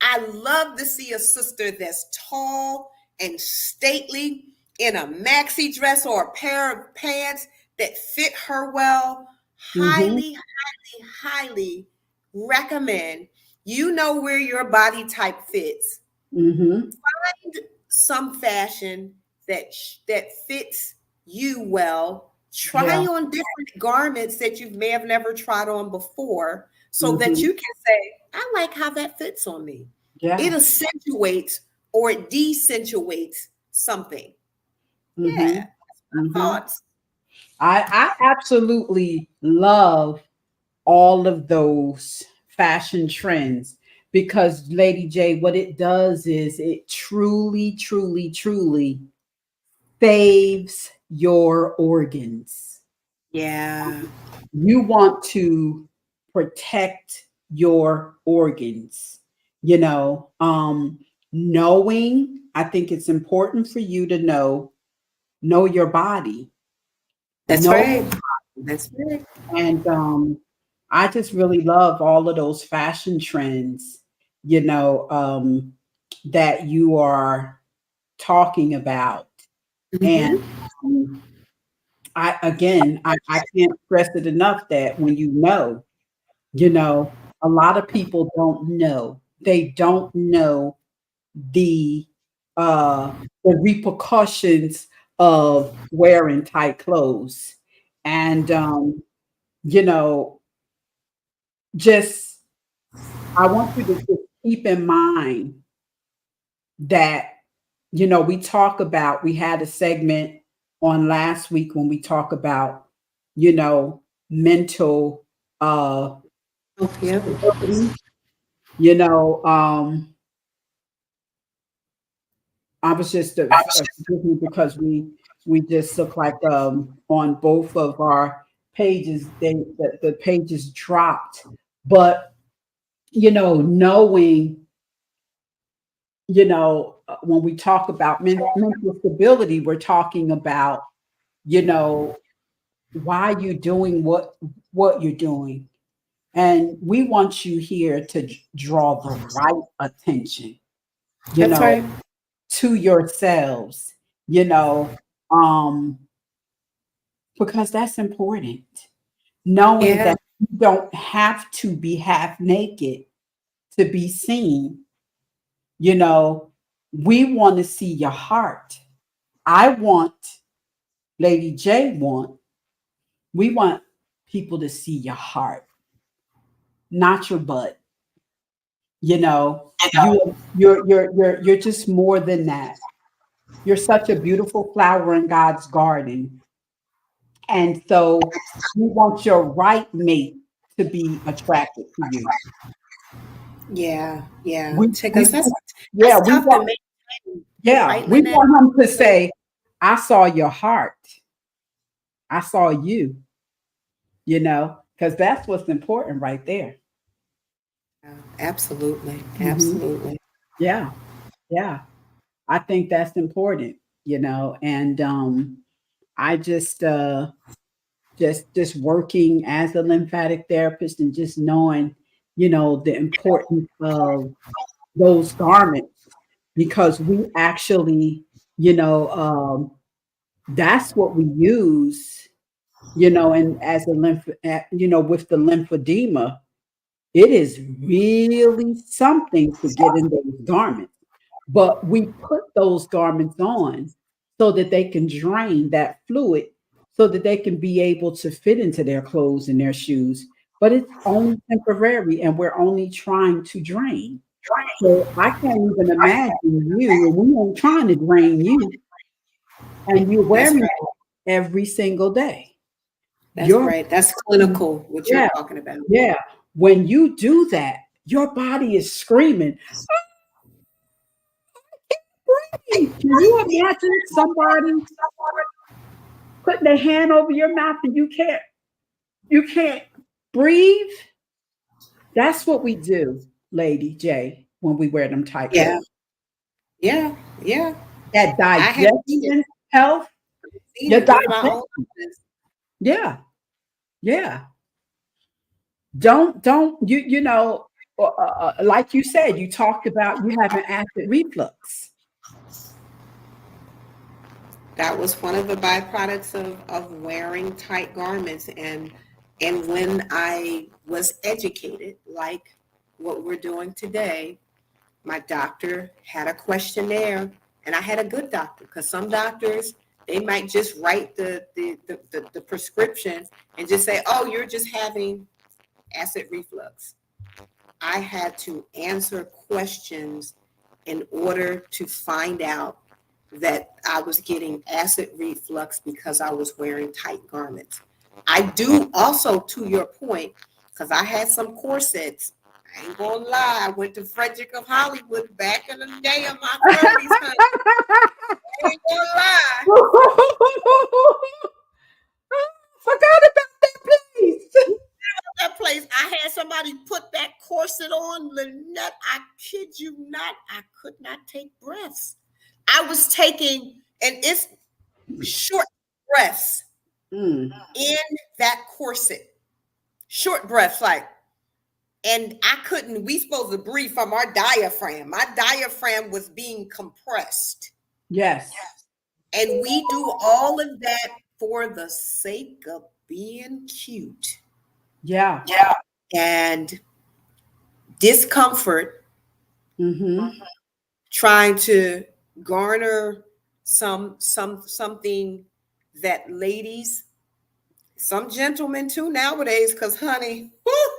I love to see a sister that's tall and stately in a maxi dress or a pair of pants that fit her well. Highly recommend. You know where your body type fits. Find some fashion that fits you well. Try on different garments that you may have never tried on before, so that you can say, I like how that fits on me. It accentuates or it decentuates something. Yeah, that's my thoughts. I absolutely love all of those fashion trends, because Lady J, what it does is it truly saves your organs. Yeah. You want to protect your organs, knowing, I think it's important for you to know your body. That's Know right. That's right. And I just really love all of those fashion trends, that you are talking about. And um, I can't stress it enough that when a lot of people don't know. They don't know the the repercussions of wearing tight clothes. And you know, just I want you to just keep in mind that, we had a segment on last week when we talk about, mental Yeah. stability. you know um I was just excuse me, because we just look like on both of our pages the pages dropped. But knowing, when we talk about mental stability, we're talking about, you know, why you're doing what you're doing. And we want you here to draw the right attention, you That's know, right. to yourselves, you know, um, because that's important. Knowing Yeah. that you don't have to be half naked to be seen. You know, we want to see your heart. I want, Lady J we want people to see your heart, not your butt. You know, you're just more than that. You're such a beautiful flower in God's garden. And so you want your right mate to be attracted to you. Yeah, yeah. We Because we that's yeah, we tough to want maintain, yeah, right, we Lynette? want him to say, I saw your heart. I saw you, because that's what's important right there. Yeah, absolutely, Hmm. absolutely. Yeah, yeah. I think that's important, and I just working as a lymphatic therapist and just knowing, the importance of those garments because we actually, that's what we use, and as a with the lymphedema, it is really something to get in those garments. But we put those garments on so that they can drain that fluid so that they can be able to fit into their clothes and their shoes. But it's only temporary and we're only trying to drain. So I can't even imagine you, and we ain't trying to drain you, and you're That's wearing right. it every single day. That's Your right. That's clinical, what you're Yeah, talking about. yeah. When you do that, your body is screaming, breathe. Can you imagine somebody putting their hand over your mouth and you can't breathe? That's what we do, Lady J, when we wear them tight Yeah, clothes. yeah, yeah. That I have seen it. digestion health, Seen your it with my own digestion. eyes. Yeah, yeah. Don't like you said, you talked about you have an acid reflux. That was one of the byproducts of wearing tight garments. And when I was educated, like what we're doing today, my doctor had a questionnaire, and I had a good doctor because some doctors, they might just write the prescription and just say, oh, you're just having acid reflux. I had to answer questions in order to find out that I was getting acid reflux because I was wearing tight garments. I do also, to your point, because I had some corsets. I ain't gonna lie, I went to Frederick of Hollywood back in the day of my 30s, honey. I ain't gonna lie. Forgot about that piece. That place, I had somebody put that corset on, Lynette. I kid you not, I could not take breaths. I was taking, and it's short breaths Mm, in that corset. Short breaths, like, and I couldn't, we supposed to breathe from our diaphragm. My diaphragm was being compressed. yes. And we do all of that for the sake of being cute. Yeah. Yeah. And discomfort, Mm-hmm. trying to garner something that ladies, some gentlemen too nowadays, because honey, whew,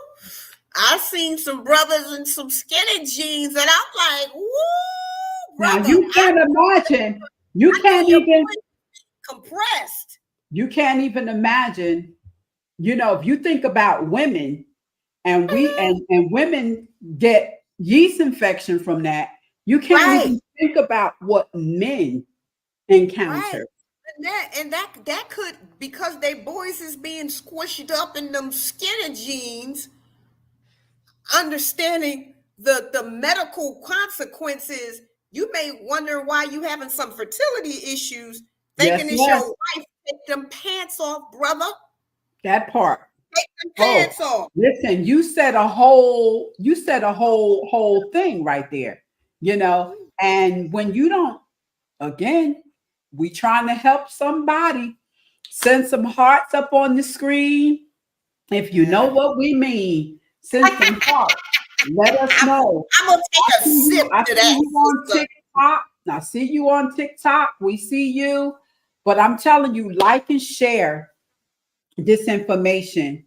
I've seen some brothers in some skinny jeans and I'm like, woo, Now brother, you can't imagine. You I know can't your even. boy compressed. You can't even imagine. If you think about women, and we and women get yeast infection from that. You can't Right, even think about what men right. encounter. And that could, because they boys is being squished up in them skinny jeans, understanding the medical consequences, you may wonder why you having some fertility issues, thinking Yes, it's your yes, wife. Take them pants off, brother. that part. Take them Oh, pants off. listen, you said a whole thing right there. And when you don't, again, we trying to help somebody. Send some hearts up on the screen. If you know Yeah. what we mean, send some hearts. Let us I'm, know. I'm gonna I take a see you. sip I to see that, you on sister. TikTok. I see you on TikTok. We see you. But I'm telling you, like and share this information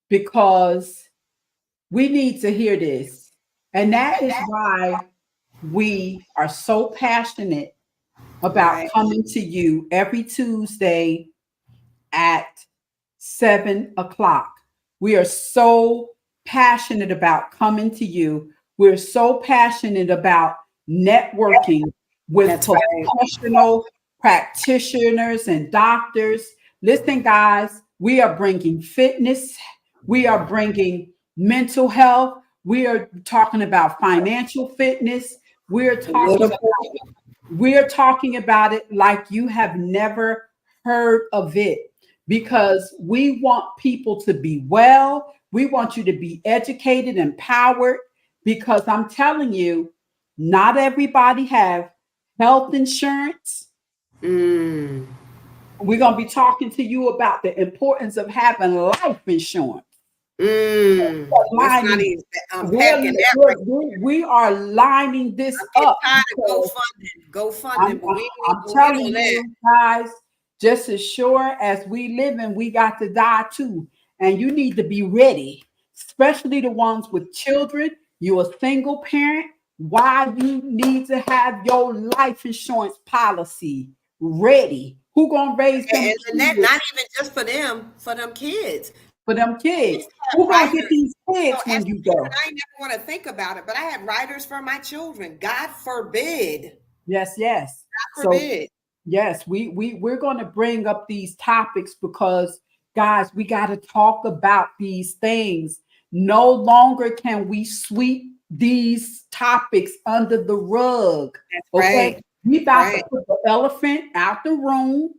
because We need to hear this. And that is why we are so passionate about Right. coming to you every Tuesday at 7 o'clock. We are so passionate about coming to you. We're so passionate about networking with That's right. professional practitioners and doctors. Listen, guys, we are bringing fitness, we are bringing mental health, we are talking about financial fitness, we're talking Political. we're talking about it like you have never heard of it because we want people to be well. We want you to be educated, empowered, because I'm telling you, not everybody have health insurance. Mm. We're going to be talking to you about the importance of having life insurance. Mm. Let's not Lining, even unpacking that right there. we are lining this I'm getting up tired of because GoFunding, but we ain't I'm even gonna hit telling on that. you guys, just as sure as we live and we got to die too. And you need to be ready, especially the ones with children. You're a single parent. Why you need to have your life insurance policy ready? Who gonna raise them And that kids not even just for them kids. for them I kids? used to Who have gonna get writers. these kids As when a you parent, go? I never want to think about it, but I have writers for my children. God forbid. Yes, yes. God So forbid. yes, we're going to bring up these topics because guys, we got to talk about these things. No longer can we sweep these topics under the rug. That's Okay? right. We about to Right. put the elephant out the room.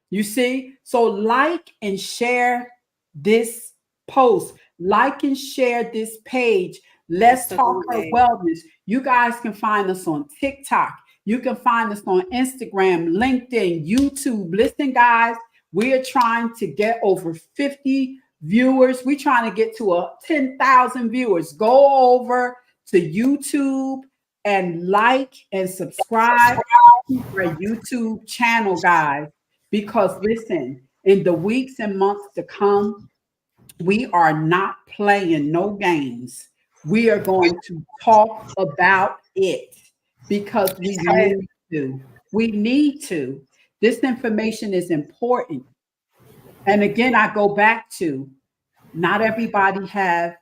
You see? So like and share this post, like and share this page. Let's That's the talk her way. wellness. You guys can find us on TikTok. You can find us on Instagram, LinkedIn, YouTube. Listen, guys, we are trying to get over 50 viewers. We're trying to get to 10,000 viewers. Go over to YouTube and like and subscribe to our YouTube channel, guys. Because listen, in the weeks and months to come, we are not playing no games. We are going to talk about it because we need to. We need to. This information is important. And again, I go back to not everybody have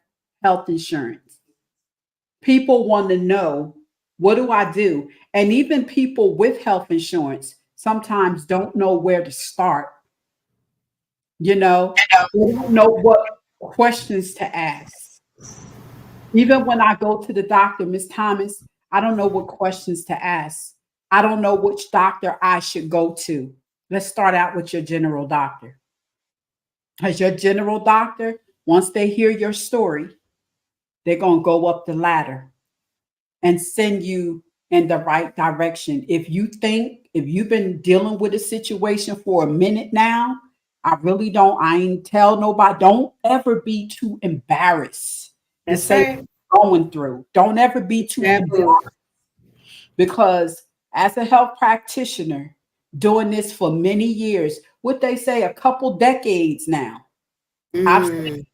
health insurance. People want to know, what do I do? And even people with health insurance sometimes don't know where to start. You know, they don't know what questions to ask. Even when I go to the doctor, Miss Thomas, I don't know what questions to ask. I don't know which doctor I should go to. Let's start out with your general doctor. As your general doctor, once they hear your story, they're going to go up the ladder and send you in the right direction. If you've been dealing with a situation for a minute now, I ain't tell nobody, don't ever be too embarrassed to That's say what right. you're going through. Don't ever be too Taboo. embarrassed because as a health practitioner, doing this for many years, what they say, a couple decades now, I've seen Mm.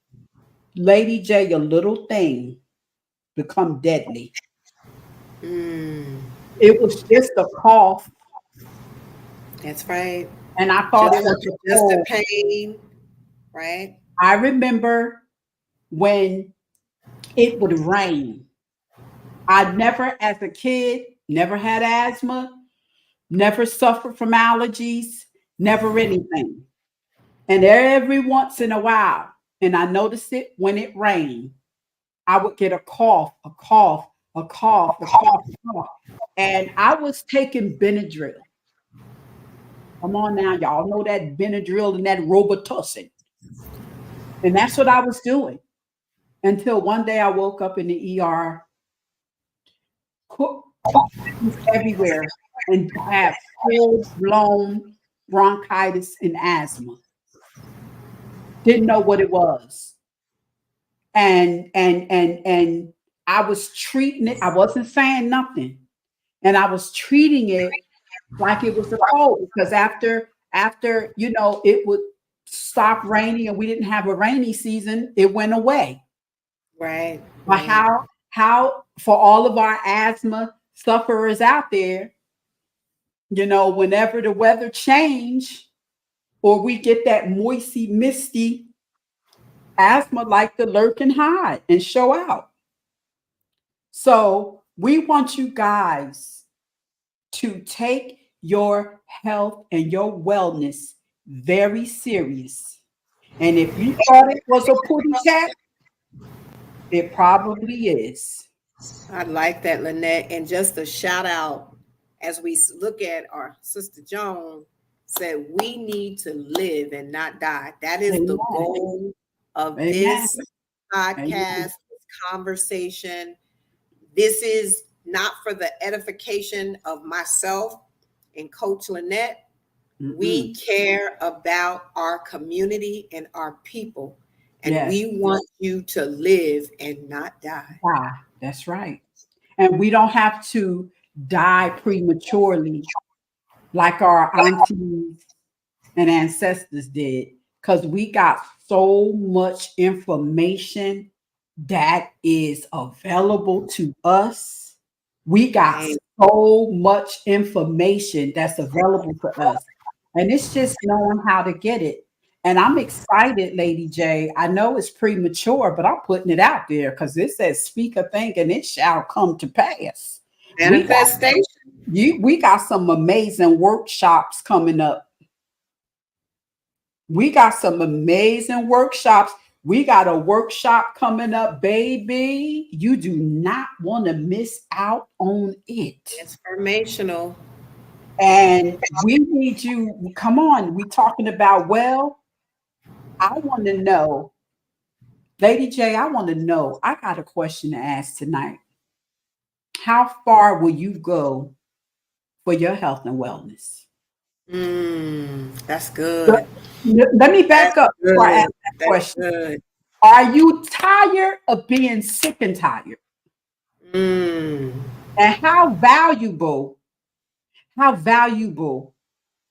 Lady J, a little thing, become deadly. Mm. It was just a cough. That's right. And I thought it Just was a just the cold. pain, right? I remember when it would rain. I never, as a kid, never had asthma, never suffered from allergies, never anything. And every once in a while, and I noticed it when it rained, I would get a cough, a cough, a cough, a cough, a cough. And I was taking Benadryl. Come on now, y'all know that Benadryl and that Robitussin. And that's what I was doing until one day I woke up in the ER, was everywhere, and had full blown bronchitis and asthma. Didn't know what it was, and I was treating it. I wasn't saying nothing, and I was treating it like it was a cold because after it would stop raining and we didn't have a rainy season, it went away. Right, But right. how for all of our asthma sufferers out there, whenever the weather change or we get that moisty, misty, asthma like to lurk and hide and show out. So we want you guys to take your health and your wellness very serious. And if you thought it was a putty cat, it probably is. I like that, Lynette. And just a shout out as we look at our sister Joan said, we need to live and not die. That is the Amen. goal of Amen. this podcast, Amen. this conversation. This is not for the edification of myself and Coach Lynette. We Mm-mm. care about our community and our people, and Yes. we want you to live and not die. Ah, that's right. And we don't have to die prematurely like our aunties and ancestors did, because we got so much information that is available to us. We got Right. so much information that's available to us. And it's just knowing how to get it. And I'm excited, Lady J. I know it's premature, but I'm putting it out there because it says, speak a thing and it shall come to pass. We got Manifestation. we got some amazing workshops coming up. We got some amazing workshops. We got a workshop coming up, baby. You do not want to miss out on it. Transformational. And we need you. Come on. We talking about, I want to know, Lady J, I want to know. I got a question to ask tonight. How far will you go for your health and wellness? That's good. Let me back That's up before I good. ask that That's question. good. Are you tired of being sick and tired? Mm, And how valuable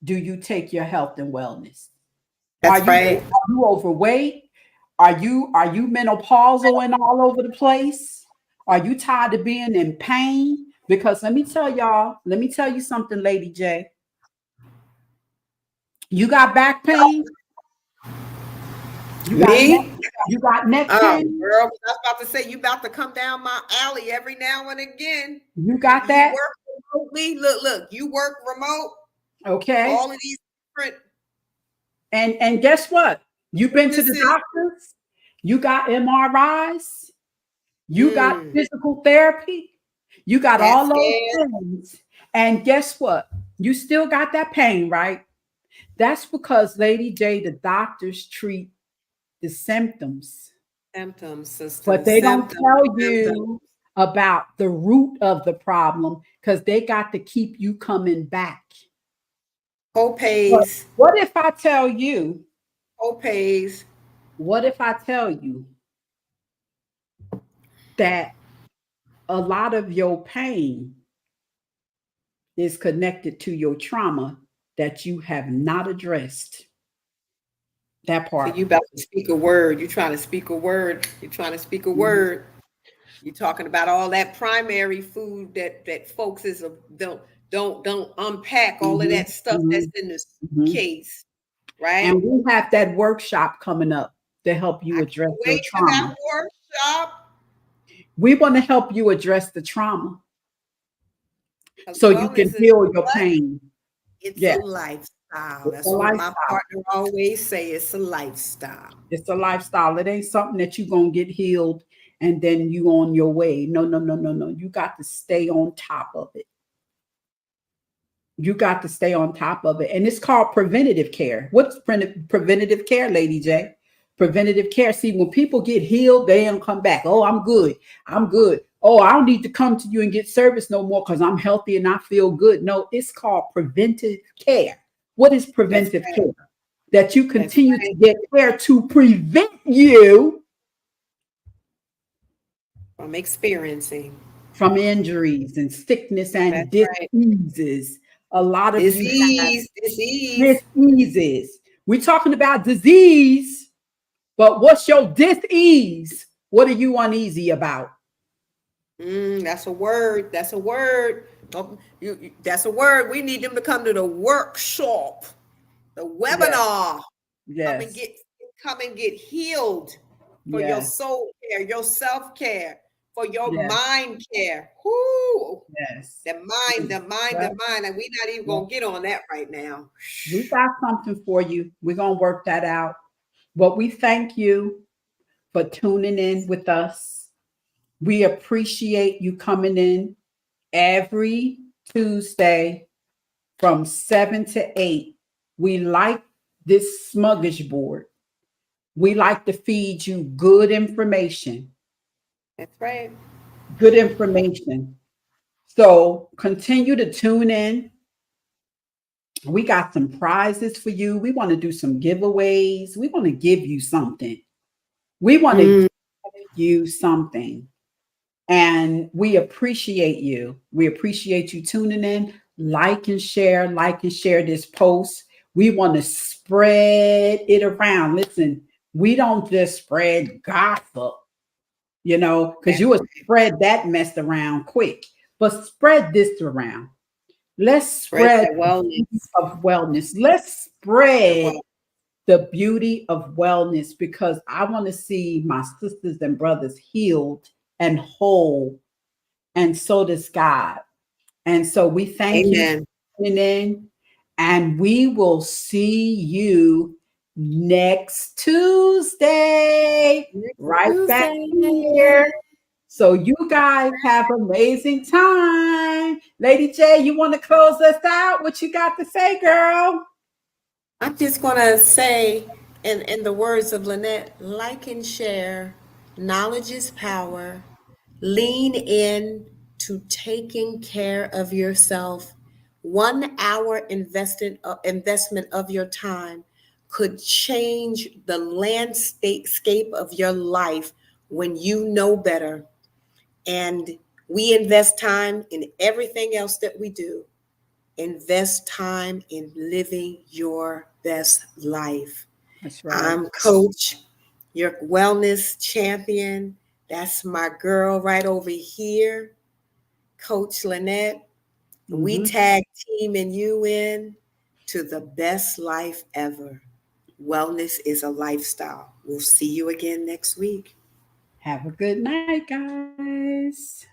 do you take your health and wellness? that's right. Are you overweight? Are you menopausal and all over the place? Are you tired of being in pain? Because let me tell you something, Lady J. You got back pain, you got neck, Me? you got neck Oh, pain, girl, I was about to say you about to come down my alley every now and again. you You got you that, work remotely. Look, you work remote. okay? All of these different And guess what? You've been to the businesses. doctors, you got MRIs, you got Mm, physical therapy, you got CAT all those scan. things. And guess what? You still got that pain, right? That's because, Lady J, the doctors treat the symptoms, Symptoms, but sisters. they don't Symptoms. tell Symptoms. you about the root of the problem because they got to keep you coming back. But Co-pays. what if I tell you, Co-pays. what if I tell you that a lot of your pain is connected to your trauma that you have not addressed? That So part. you about to speak a word. You trying to speak a word. You trying to speak a Mhm, word. You talking about all that primary food that folks don't unpack all of mhm, that stuff that's mhm, in the mhm. suitcase, right? And we have that workshop coming up to help you I address can't your wait for that trauma. workshop We want to help you address the trauma because so you can wellness is heal your what? pain. It's a Yes, lifestyle. it's a That's what my lifestyle. partner always say. It's a lifestyle. It's a lifestyle. It ain't something that you're going to get healed and then you on your way. No, no, no, no, no. You got to stay on top of it. You got to stay on top of it. And it's called preventative care. What's preventative care, Lady J? Preventative care. See, when people get healed, they don't come back. Oh, I'm good. I'm good. Oh, I don't need to come to you and get service no more because I'm healthy and I feel good. No, it's called preventive care. What is That's preventive right. care? That you That's continue to right. get care to prevent you From experiencing. from injuries and sickness That's and right. diseases. A lot of you have Disease. diseases. We're talking about disease, but what's your dis-ease? What are you uneasy about? That's a word. That's a word. That's a word. We need them to come to the workshop, the Yes, webinar. Come and yes, get come and get healed for your yes, soul care, your self care, for your yes, mind care. Whoo! yes. The mind, the mind, Yep, the mind. And we're not even yep. gonna get on that right now. We got something for you. We're going to work that out. But we thank you for tuning in with us. We appreciate you coming in every Tuesday from 7 to 8. We like this smorgasbord. We like to feed you good information, That's right. good information. So continue to tune in. We got some prizes for you. We want to do some giveaways. We want to give you something. We want to Mm, give you something. And we appreciate you. We appreciate you tuning in. Like and share this post. We want to spread it around. Listen, we don't just spread gossip, because that's you would right. spread that mess around quick. But spread this around. Let's Spread spread that the beauty wellness. of wellness. Let's The spread well. the beauty of wellness because I want to see my sisters and brothers healed and whole, and so does God. And so we thank you for Amen. tuning in, and we will see you next Tuesday, Next right back Tuesday. here. So you guys have amazing time. Lady J, you want to close us out? What you got to say, girl? I'm just gonna say, in the words of Lynette, like and share. Knowledge is power. Lean in to taking care of yourself. 1 hour investment of your time could change the landscape of your life when you know better. And we invest time in everything else that we do. Invest time in living your best life. That's right. I'm Coach, your wellness champion. That's my girl right over here, Coach Lynette. We Hmm. tag teaming you in to the best life ever. Wellness is a lifestyle. We'll see you again next week. Have a good night, guys.